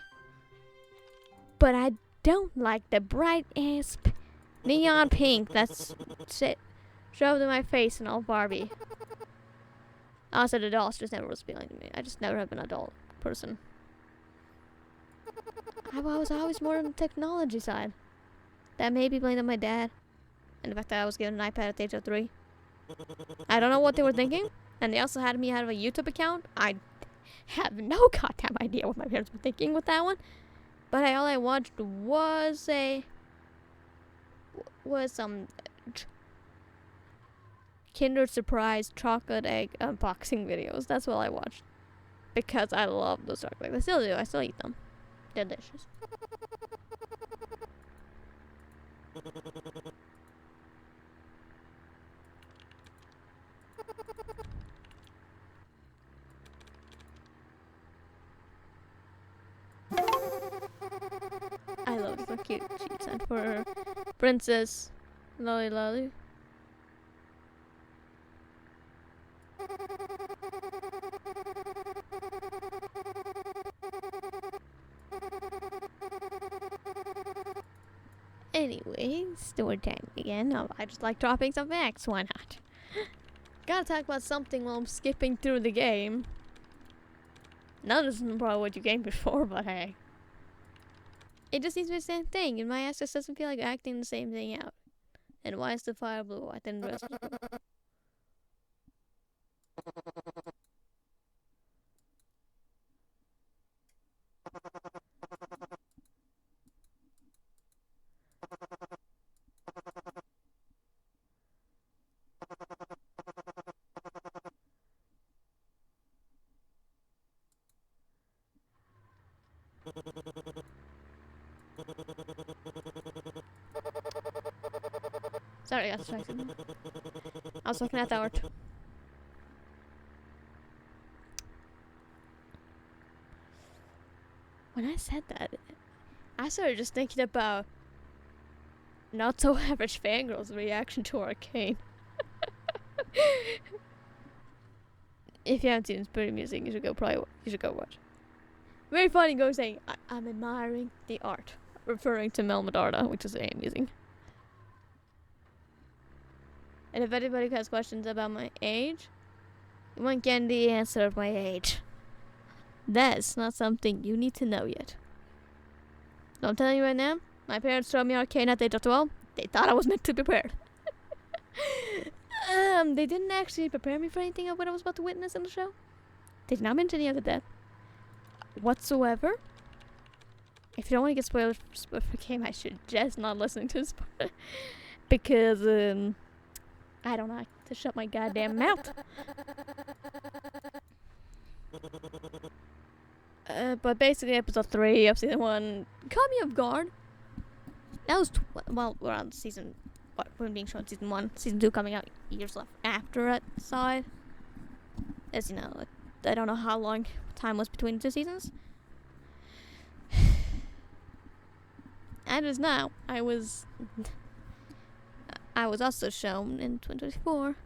But I don't like the bright ass neon pink that's shoved in my face and all Barbie. Also, the dolls just never was appealing to me. I just never have been an adult person. I was always more on the technology side. That may be blamed on my dad, and the fact that I was given an iPad at the age of 3. I don't know what they were thinking, and they also had me have a YouTube account. I have no goddamn idea what my parents were thinking with that one. But all I watched was Kinder Surprise chocolate egg unboxing videos. That's what I watched. Because I love those chocolate eggs. I still do. I still eat them. They're delicious. I love the cute sheets and for Princess Lolly Lolly. Anyway, story time again. Oh, I just like dropping some facts. Why not? Gotta talk about something while I'm skipping through the game. Now this isn't probably what you gamed before, but hey. It just seems to be the same thing, and my ass just doesn't feel like acting the same thing out. And why is the fire blue? I didn't realize. Sorry, I was trying something. I was looking at the art. When I said that, I started just thinking about not so average fangirl's reaction to Arcane. If you haven't seen it's pretty amusing, you should go watch. Very funny going saying, I'm admiring the art, referring to Mel Medarda, which is very amusing. And if anybody has questions about my age, you won't get the answer of my age. That's not something you need to know yet. So I'm telling you right now, my parents showed me Arcane at the age of 12. They thought I was meant to be prepared. They didn't actually prepare me for anything of what I was about to witness in the show. They did not mention any of the death whatsoever. If you don't want to get spoiled for the game, I should just not listen to this part. Because, I don't like to shut my goddamn mouth. But basically, episode 3 of season 1 caught me off guard. That was, we're on season, we're being shown season 1. Season 2 coming out years left after I saw it. As you know, I don't know how long time was between the 2 seasons. And as now, I was also shown in 2024.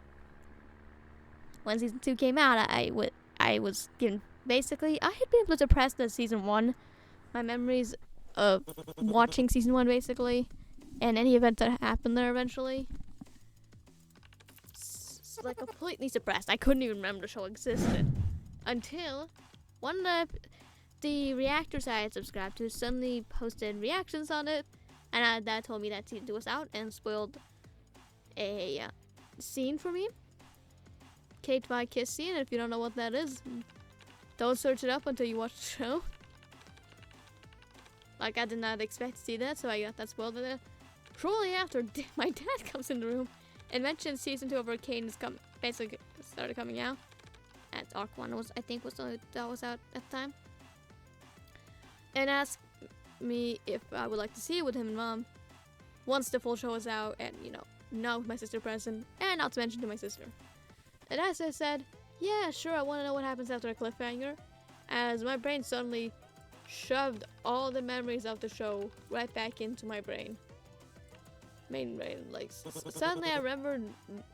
When season 2 came out, I was given, basically, I had been able to suppress the season 1, my memories of watching season 1 basically, and any event that happened there eventually. Like completely suppressed. I couldn't even remember the show existed. Until one of the reactors I had subscribed to suddenly posted reactions on it, and that told me that season 2 was out and spoiled a scene for me. Kate by Kiss scene. If you don't know what that is, don't search it up until you watch the show. Like, I did not expect to see that, so I got that spoiled there. Shortly after, my dad comes in the room and mentions season 2 of Arcane is basically started coming out. And Arc 1 was, I think, that was out at the time. And asked me if I would like to see it with him and Mom once the full show was out, and not with my sister present, and not to mention to my sister. And as I said, yeah, sure, I want to know what happens after a cliffhanger, as my brain suddenly shoved all the memories of the show right back into my brain. Like, suddenly I remembered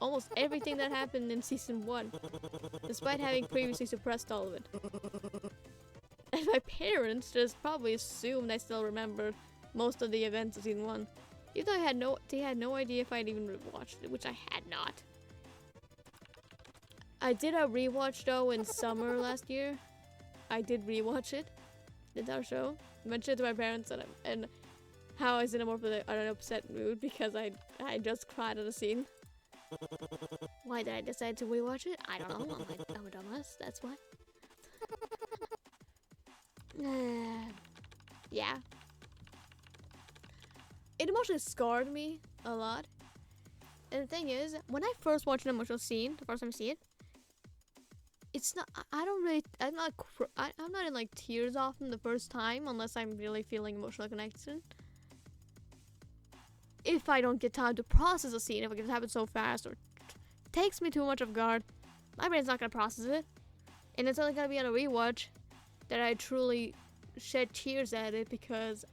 almost everything that happened in season 1, despite having previously suppressed all of it. And my parents just probably assumed I still remembered most of the events of season 1. Even though they had no idea if I'd even watched it, which I had not. I did a rewatch though in summer last year. I did rewatch it. Did our show. Mentioned it to my parents and how I was in a more of an upset mood because I just cried at a scene. Why did I decide to rewatch it? I don't know. I'm a dumbass. That's why. Yeah. It emotionally scarred me a lot. And the thing is, when I first watched an emotional scene, the first time I see it, it's not. I don't really. I'm not in like tears often the first time unless I'm really feeling emotional connection. If I don't get time to process a scene, if it happens so fast or takes me too much off guard, my brain's not gonna process it, and it's only gonna be on a rewatch that I truly shed tears at it because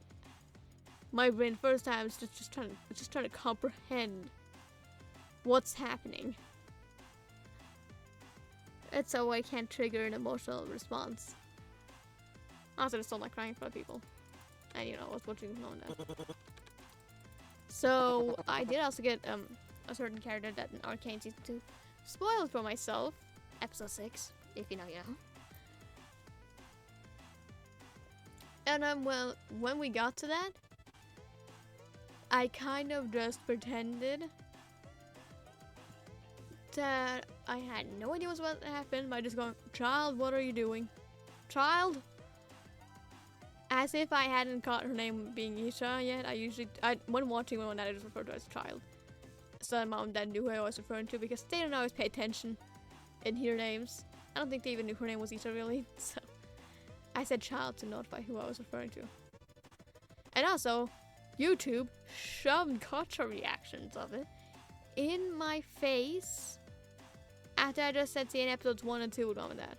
my brain first time is just trying to comprehend what's happening. And so I can't trigger an emotional response. Also, I just don't like crying in front of people. And you know, I was watching Mom and Dad. So I did also get a certain character that in Arcane Season 2 spoiled for myself. Episode 6, if you know, you know. And well, when we got to that, I kind of just pretended that I had no idea what's about to happen by just going, "Child, what are you doing? Child?" As if I hadn't caught her name being Isha yet. When watching Mom and Dad, I just referred to her as Child. So that Mom and Dad knew who I was referring to because they don't always pay attention and hear names. I don't think they even knew her name was Isha really. So I said Child to notify who I was referring to. And also, YouTube shoved gotcha reactions of it in my face after I just said seeing episodes 1 and 2 with Mom and Dad.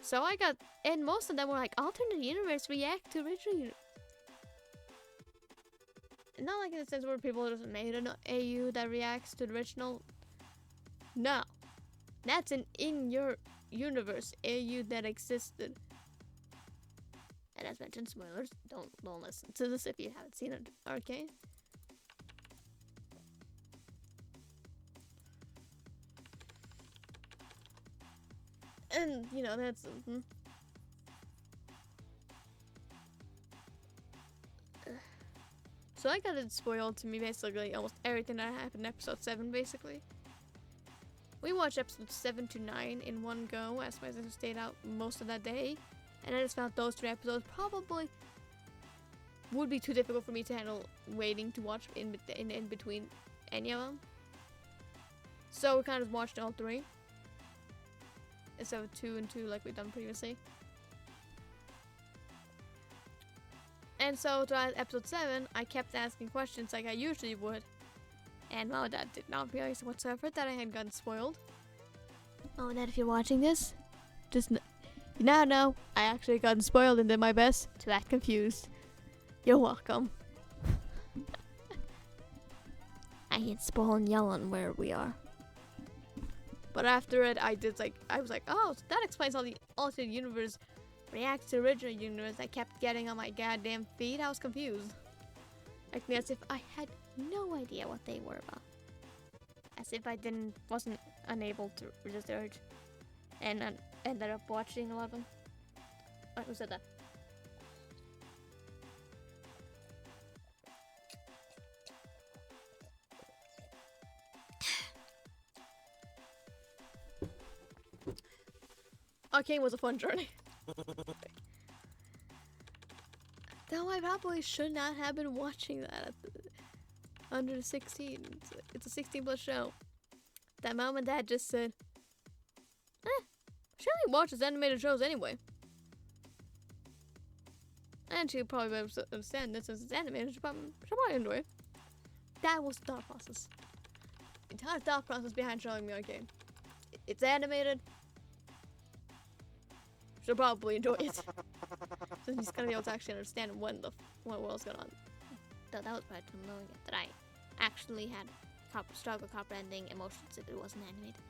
So I got, and most of them were like, alternate universe react to original universe. Not like in the sense where people just made an AU that reacts to the original. No. That's an in your universe AU that existed. And as mentioned, spoilers, don't listen to this if you haven't seen it. Arcane. And, you know, that's... So I got it spoiled to me basically almost everything that happened in episode 7 basically. We watched episodes 7 to 9 in one go as my sister stayed out most of that day. And I just found those 3 episodes probably would be too difficult for me to handle waiting to watch in between any of them. So we kind of watched all 3. Instead of 2 and 2 like we've done previously. And so throughout episode 7, I kept asking questions like I usually would. And Mom and Dad did not realize whatsoever that I had gotten spoiled. Mom and Dad, if you're watching this, just you now know I actually gotten spoiled and did my best to act confused. You're welcome. I ain't spoiling yelling where we are. But after it, I was like, oh, so that explains all the alternate universe reacts to original universe. I kept getting on my goddamn feet. I was confused. Acting as if I had no idea what they were about. As if I wasn't unable to resist the urge. And ended up watching a lot of them. Oh, who said that? Arcane was a fun journey. Though I probably should not have been watching that under 16. It's a 16 plus show. That Mom and Dad just said, she only watches animated shows anyway. And she'll probably understand this since it's animated. She'll probably enjoy it. That was the thought process. The entire thought process behind showing me Arcane. It's animated. She'll probably enjoy it. So she's gonna be able to actually understand what world's going on. though that was part of knowing it, that I actually had struggle comprehending emotions if it wasn't animated.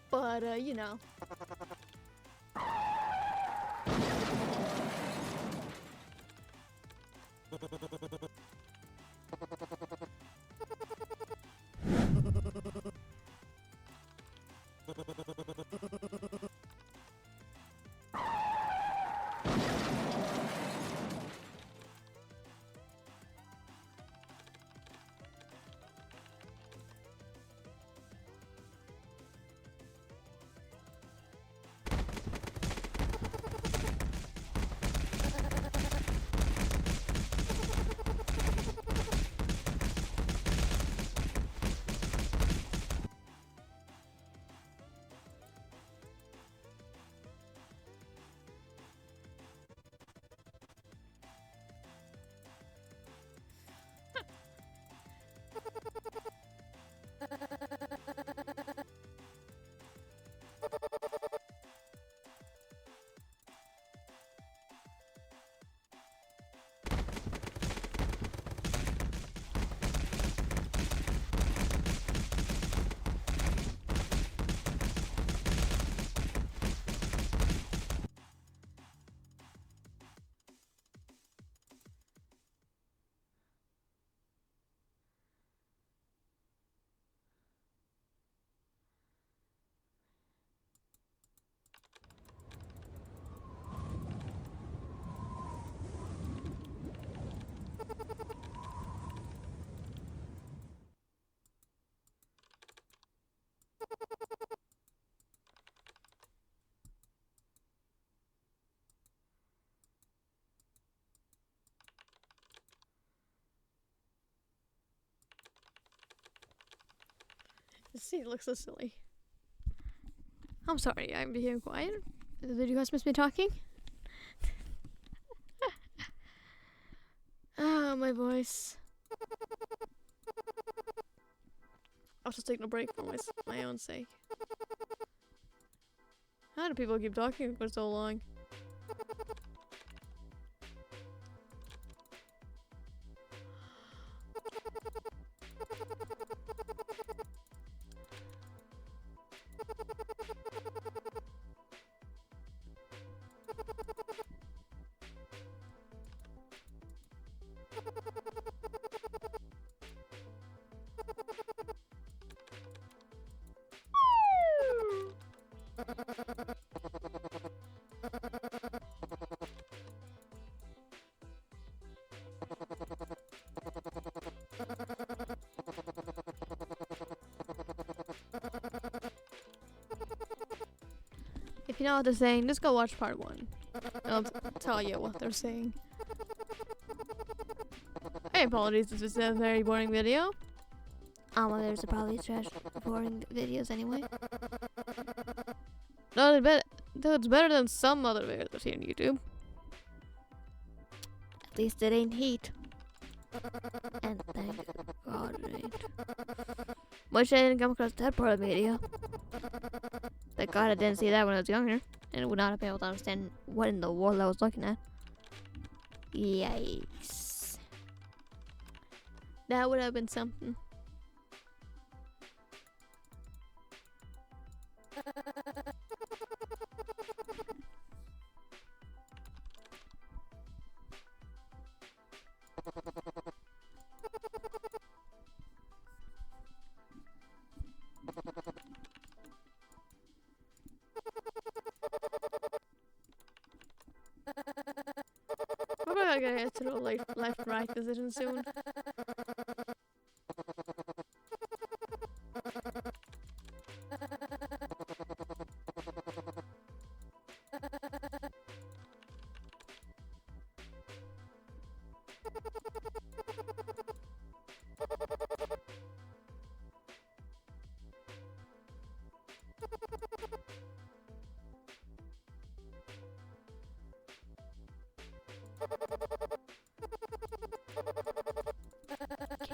But, you know. See, it looks so silly. I'm sorry, I'm being quiet. Did you guys miss me talking? Ah, my voice. I was just taking a break for my own sake. How do people keep talking for so long? If you know what they're saying, just go watch part 1. I'll tell you what they're saying. Hey, apologies if this is a very boring video. Well, there's probably trash boring videos anyway. No, it's better than some other videos I see on YouTube. At least it ain't heat. And thank God it ain't. Wish I didn't come across that part of the video. Thank God I didn't see that when I was younger, and would not have been able to understand what in the world I was looking at. Yikes. That would have been something. We're gonna get to the left-right decision soon.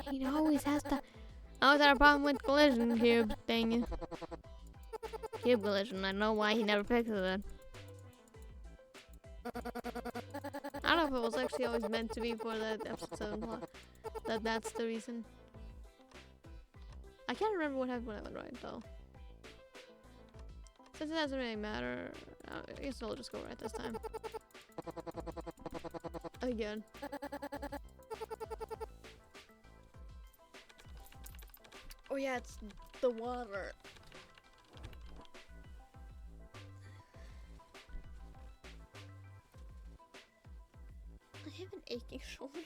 He always has to. I always had a problem with collision cube thing. Cube collision. I don't know why he never fixes it. I don't thought it was actually always meant to be for the episode 7 plot. That's the reason. I can't remember what happened when I went right though. Since it doesn't really matter, I guess I'll just go right this time. Again. Oh yeah, it's the water. I have an aching shoulder.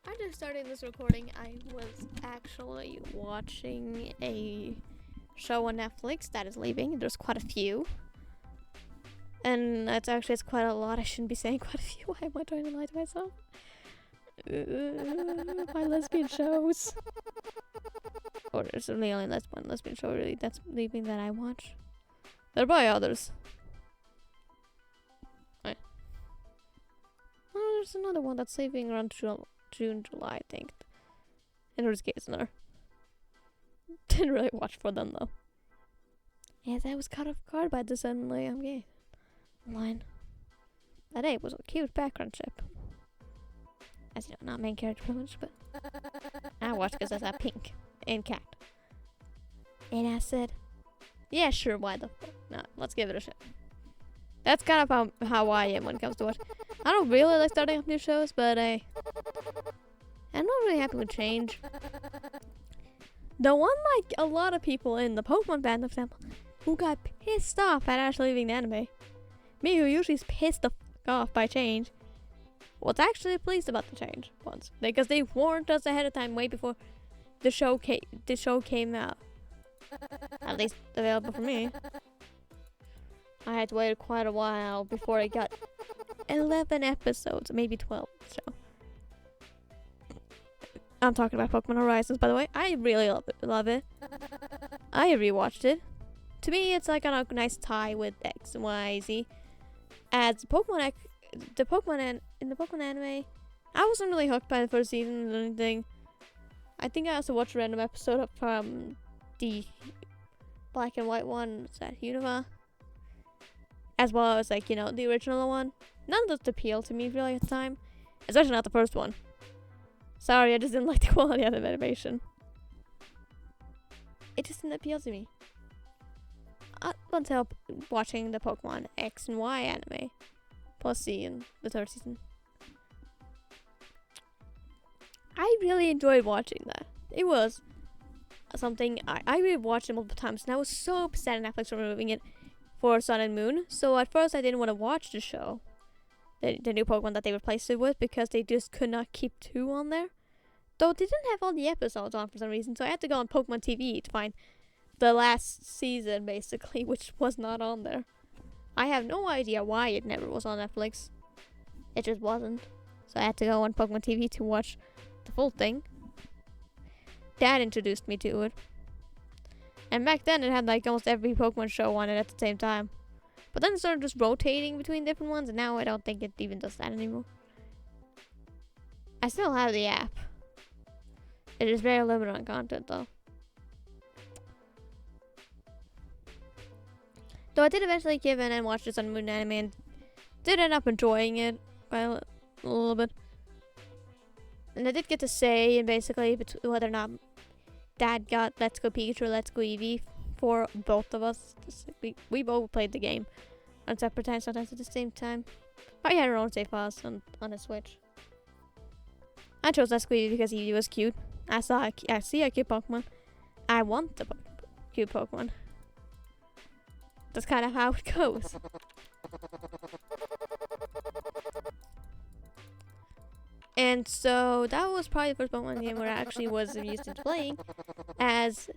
After starting this recording, I was actually watching a show on Netflix that is leaving. There's quite a few. And it's quite a lot. I shouldn't be saying quite a few. Why am I trying to lie to myself? My lesbian shows. Or there's only one lesbian show really that's leaving that I watch. There are probably others. Right. Oh, there's another one that's leaving around June, July, I think. And there's gays in there. Didn't really watch for them though. Yes, I was caught off guard by the suddenly I'm gay line. That A was a cute background chip. As you know, not main character privilege, but I watched because I saw pink and cat. And I said, yeah, sure, why the fuck not? Let's give it a shot. That's kind of how I am when it comes to watch. I don't really like starting up new shows, but I'm not really happy with change. The one, like, a lot of people in the Pokemon fandom, for example, who got pissed off at Ash leaving the anime. Me, who usually is pissed the fuck off by change, was actually pleased about the change once. Because they warned us ahead of time, way before the show came out. At least available for me. I had to wait quite a while before I got 11 episodes, maybe 12. So I'm talking about Pokemon Horizons, by the way. I really love it. I rewatched it. To me, it's like a nice tie with X and Y, Z. As in the Pokemon anime, I wasn't really hooked by the first season or anything. I think I also watched a random episode from the black and white one, it's at Unova. As well as, like, you know, the original one. None of those appealed to me really at the time. Especially not the first one. Sorry, I just didn't like the quality of the animation. It just didn't appeal to me. Up until watching the Pokemon X and Y anime. Plus C in the third season. I really enjoyed watching that. It was something I really watched it multiple times, and I was so upset at Netflix for removing it for Sun and Moon. So at first I didn't want to watch the show, the new Pokemon that they replaced it with, because they just could not keep 2 on there. Though they didn't have all the episodes on for some reason, so I had to go on Pokemon TV to find the last season, basically, which was not on there. I have no idea why it never was on Netflix. It just wasn't. So I had to go on Pokemon TV to watch the full thing. Dad introduced me to it. And back then it had like almost every Pokemon show on it at the same time. But then it started just rotating between different ones, and now I don't think it even does that anymore. I still have the app. It is very limited on content though. Though I did eventually give in and watch this on Moon anime and did end up enjoying it by a little bit. And I did get to say, and basically, whether or not Dad got Let's Go Pikachu or Let's Go Eevee for both of us. We both played the game on separate times, sometimes at the same time. But he had our own save files on his Switch. I chose Let's Go Eevee because Eevee was cute. I see a cute Pokemon. I want the cute Pokemon. That's kind of how it goes. And so that was probably the first Pokemon game where I actually was used to playing, as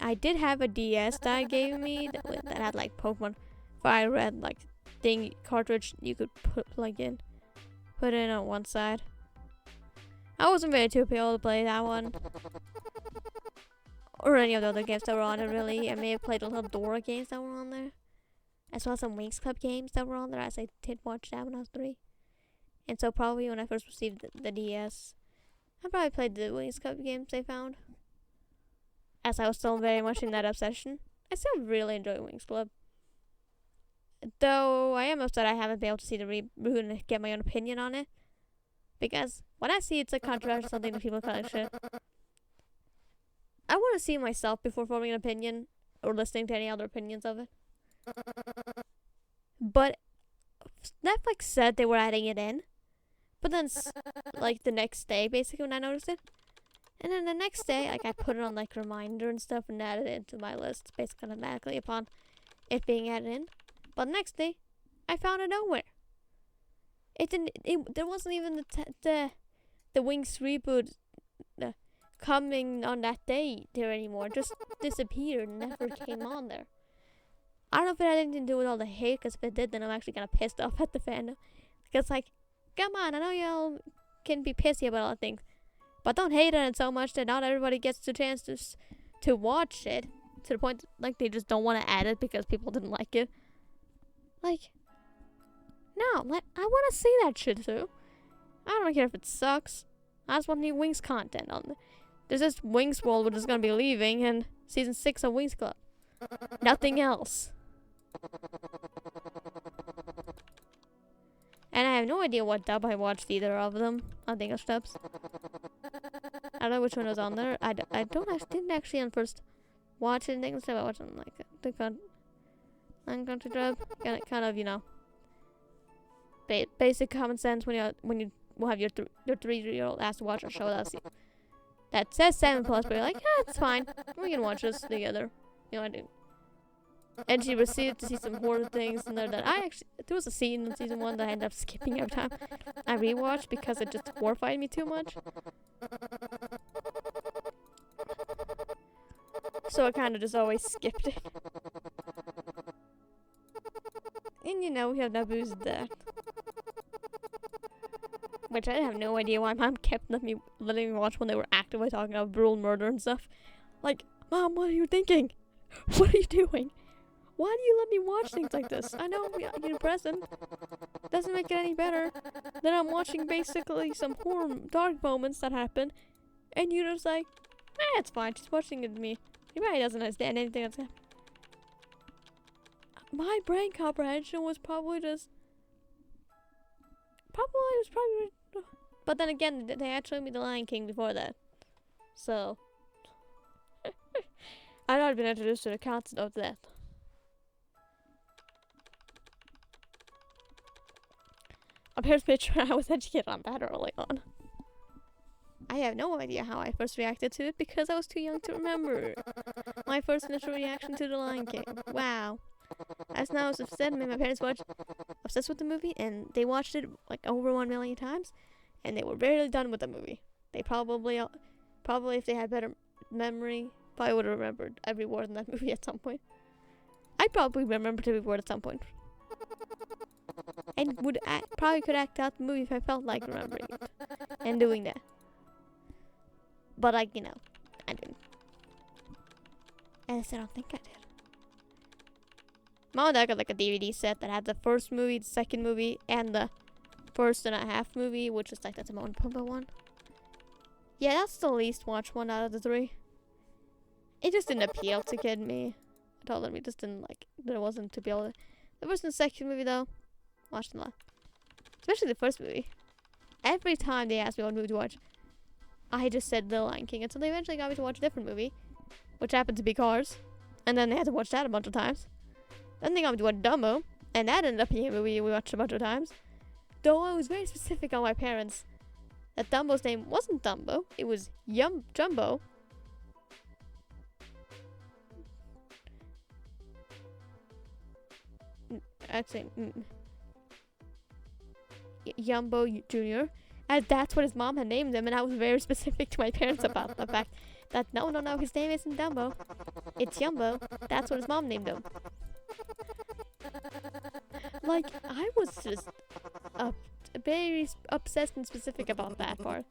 I did have a DS that gave me that had like Pokemon Fire Red like thing cartridge you could put in on one side. I wasn't really too able to play that one or any of the other games that were on it really. I may have played a little Dora games that were on there, as well as some Wings Club games that were on there, as I did watch that when I was 3. And so probably when I first received the DS, I probably played the Wings Club games they found, as I was still very much in that obsession. I still really enjoy Wings Club. Though I am upset I haven't been able to see the reboot and get my own opinion on it. Because when I see it's a controversial something that people kind of should, I want to see myself before forming an opinion or listening to any other opinions of it. But Netflix said they were adding it in, but then like the next day, basically when I noticed it, and then the next day, like I put it on like reminder and stuff and added it into my list, basically automatically upon it being added in. But the next day, I found it nowhere. It didn't. There wasn't even the Wings reboot coming on that day there anymore. It just disappeared and never came on there. I don't know if it had anything to do with all the hate, because if it did, then I'm actually kind of pissed off at the fandom. Because, like, come on, I know y'all can be pissy about all things, but don't hate on it so much that not everybody gets the chance to watch it, to the point, like, they just don't want to add it because people didn't like it. Like, no, I want to see that shit too. I don't care if it sucks. I just want new Wings content on there. There's this Wings World which is going to be leaving, and season 6 of Wings Club. Nothing else. And I have no idea what dub I watched either of them on English dubs. I don't know which one was on there. I didn't actually on first watch it in English dub. I watched it on like the country dub. Kind of, you know, basic common sense when you have your 3-year-old asked to watch a show that says 7+, but you're like, yeah, it's fine. We can watch this together. You know, I do. And she proceeded to see some horror things in there that there was a scene in season 1 that I ended up skipping every time I rewatched because it just horrified me too much. So I kind of just always skipped it. And you know, we have Naboo's death. Which I have no idea why Mom kept letting me watch when they were actively talking about brutal murder and stuff. Like, Mom, what are you thinking? What are you doing? Why do you let me watch things like this? I know you're present. Doesn't make it any better. Then I'm watching basically some horror dark moments that happen, and you're just like, it's fine. She's watching it with me. He probably doesn't understand anything that's happening. My brain comprehension was probably just. But then again, they had shown me The Lion King before that. So. I'd not been introduced to the concept of that. My parents made sure I was educated on that early on. I have no idea how I first reacted to it because I was too young to remember. My first initial reaction to The Lion King. Wow. As now as I've said, my parents watched obsessed with the movie, and they watched it like over 1 million times, and they were barely done with the movie. They probably if they had better memory, probably would have remembered every word in that movie at some point. I probably remembered every word at some point. And probably could act out the movie if I felt like remembering it. And doing that. But like, you know, I didn't. And I don't think I did. Mom and Dad got like a DVD set that had the first movie, the second movie, and the 1.5 movie, which is like the Timon and Pumbaa one. Yeah, that's the least watched one out of the 3. It just didn't appeal to kid me. I told them it just didn't like that it wasn't to be able to. The first and second movie though, watched them a lot. Especially the first movie. Every time they asked me what movie to watch, I just said The Lion King, until they eventually got me to watch a different movie, which happened to be Cars, and then they had to watch that a bunch of times. Then they got me to watch Dumbo, and that ended up being a movie we watched a bunch of times. Though I was very specific on my parents that Dumbo's name wasn't Dumbo, it was Jumbo. Actually, Yumbo Jr. And that's what his mom had named him, and I was very specific to my parents about the fact that no, his name isn't Dumbo. It's Yumbo. That's what his mom named him. Like, I was just very obsessed and specific about that part.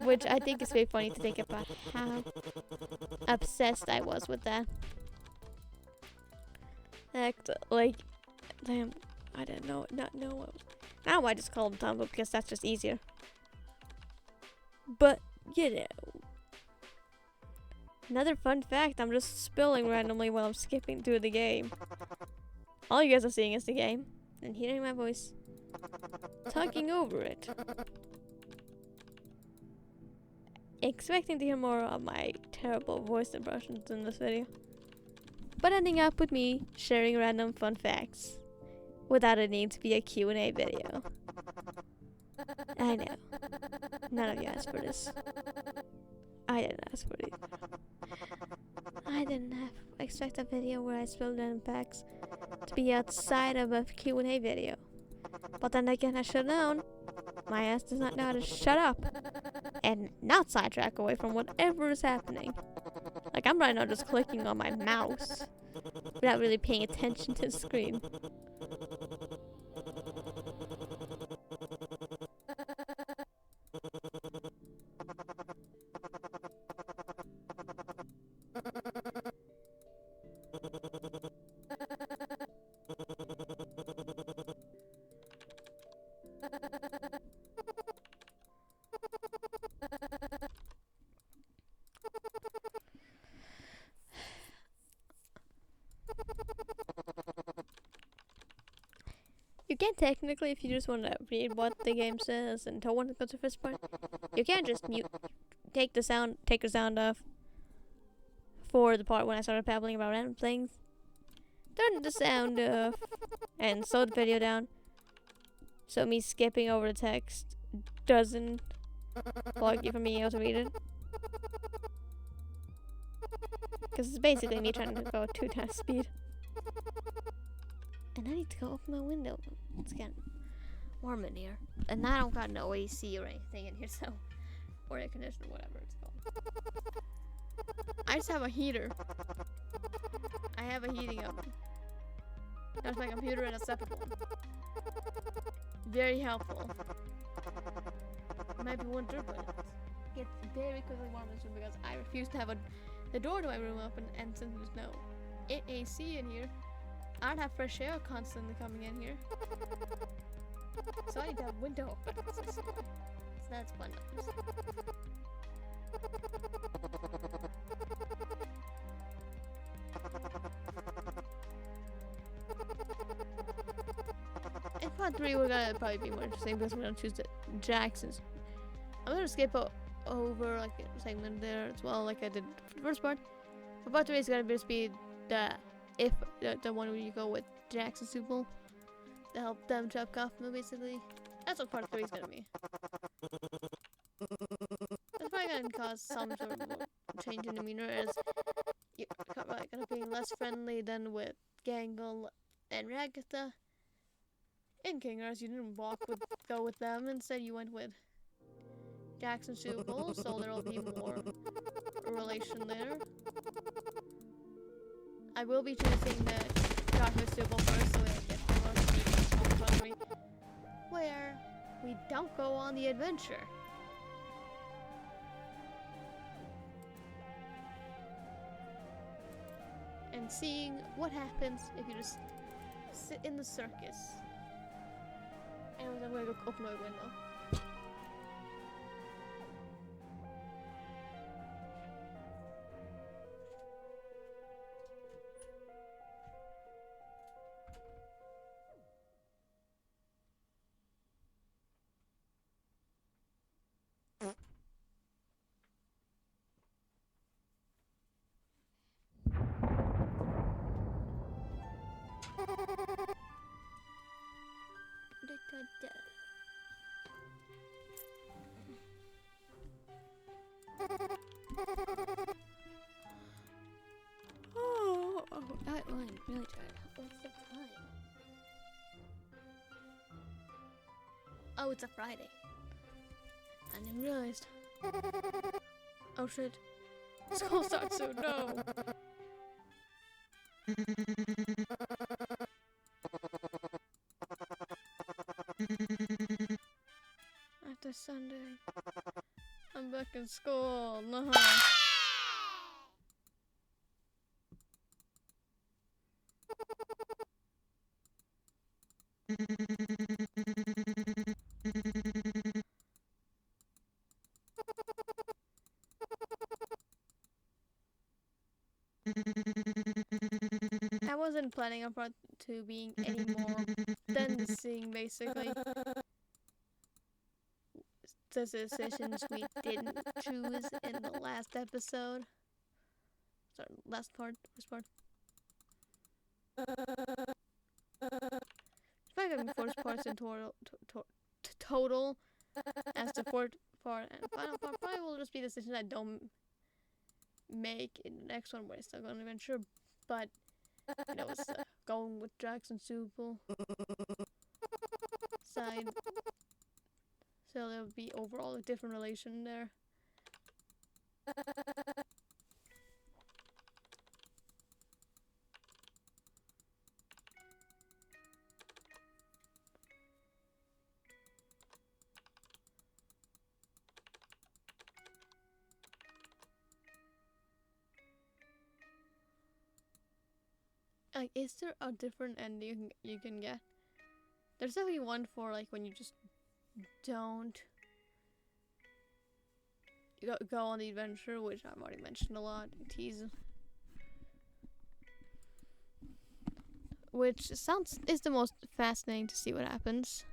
Which I think is very funny to think about how obsessed I was with that. Like, damn, I didn't know. Now I just call him Dumbo because that's just easier. But, you know. Another fun fact I'm just spilling randomly while I'm skipping through the game. all you guys are seeing is the game and hearing my voice talking over it. Expecting to hear more of my terrible voice impressions in this video. But ending up with me sharing random fun facts without it needing to be a Q&A video. I know. None of you asked for this. I didn't ask for it. I didn't expect a video where I spilled random facts to be outside of a Q&A video. But then again, I should have known. My ass does not know how to shut up and not sidetrack away from whatever is happening. Like, I'm right now just clicking on my mouse without really paying attention to the screen. You can technically, if you just want to read what the game says and don't want to go to the first part, you can just take your sound off for the part when I started babbling about random things. Turn the sound off and slow the video down so me skipping over the text doesn't block you from being able to read it. Because it's basically me trying to go 2 times speed. And I need to go open my window. It's getting warm in here. And I don't got no AC or anything in here, so... Or air conditioner, whatever it's called. I just have a heater. I have a heating oven. There's my computer and a separate one. Very helpful. It might be winter, but it gets very quickly warm in this room because I refuse to have the door to my room open, and since there's no AC in here, I don't have fresh air constantly coming in here. So I need to have a window open. So that's fun. In part 3 we're gonna probably be more interesting because we're gonna choose the Jacksons. I'm gonna skip over like a segment there as well, like I did for the first part. But part 3 is gonna just be the one where you go with Jackson Super Bowl to help them chop Kaufman, basically. That's what part 3 is gonna be. That's probably gonna cause some sort of change in demeanor, as you're like gonna be less friendly than with Gangle and Ragatha. In Kingers, you didn't go with them, instead you went with Jackson Super Bowl, so there will be more relation there. I will be choosing the Darkness Super Bowl first, so we get the most country where we don't go on the adventure. And seeing what happens if you just sit in the circus. Anyways, I'm gonna go open my window. I'm really tired. What's the time? Oh, it's a Friday. I didn't realize. Oh shit. School starts soon, no! After Sunday, I'm back in school, no. I wasn't planning on part to being any more than the seeing, basically. The decisions we didn't choose in the last episode. Sorry, first part. If I got 4 parts in total, as the 4th part and final part probably will just be decisions I don't make in the next one where I still go on an adventure, but you know, it's going with Drax and Supel side, so there'll be overall a different relation there. Like, is there a different ending you can get? There's definitely one for like when you just don't go on the adventure, which I've already mentioned a lot. Tease, which is the most fascinating to see what happens.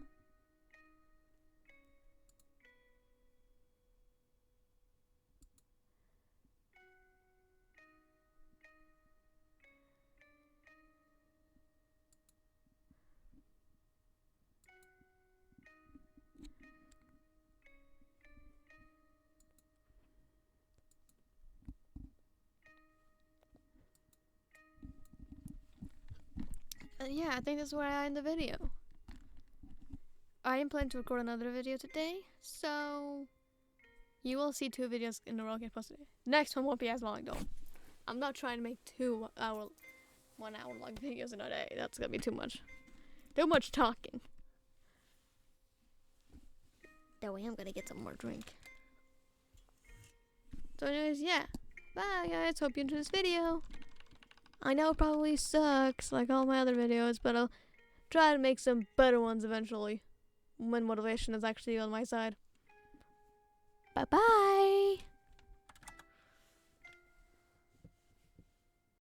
Yeah, I think that's where I end the video. I am planning to record another video today, so you will see 2 videos in a row get posted. Next one won't be as long though. I'm not trying to make 1 hour long videos in a day. That's gonna be too much. Too much talking. That way I'm gonna get some more drink. So anyways, yeah. Bye guys, hope you enjoyed this video. I know it probably sucks like all my other videos, but I'll try to make some better ones eventually when motivation is actually on my side. Bye bye!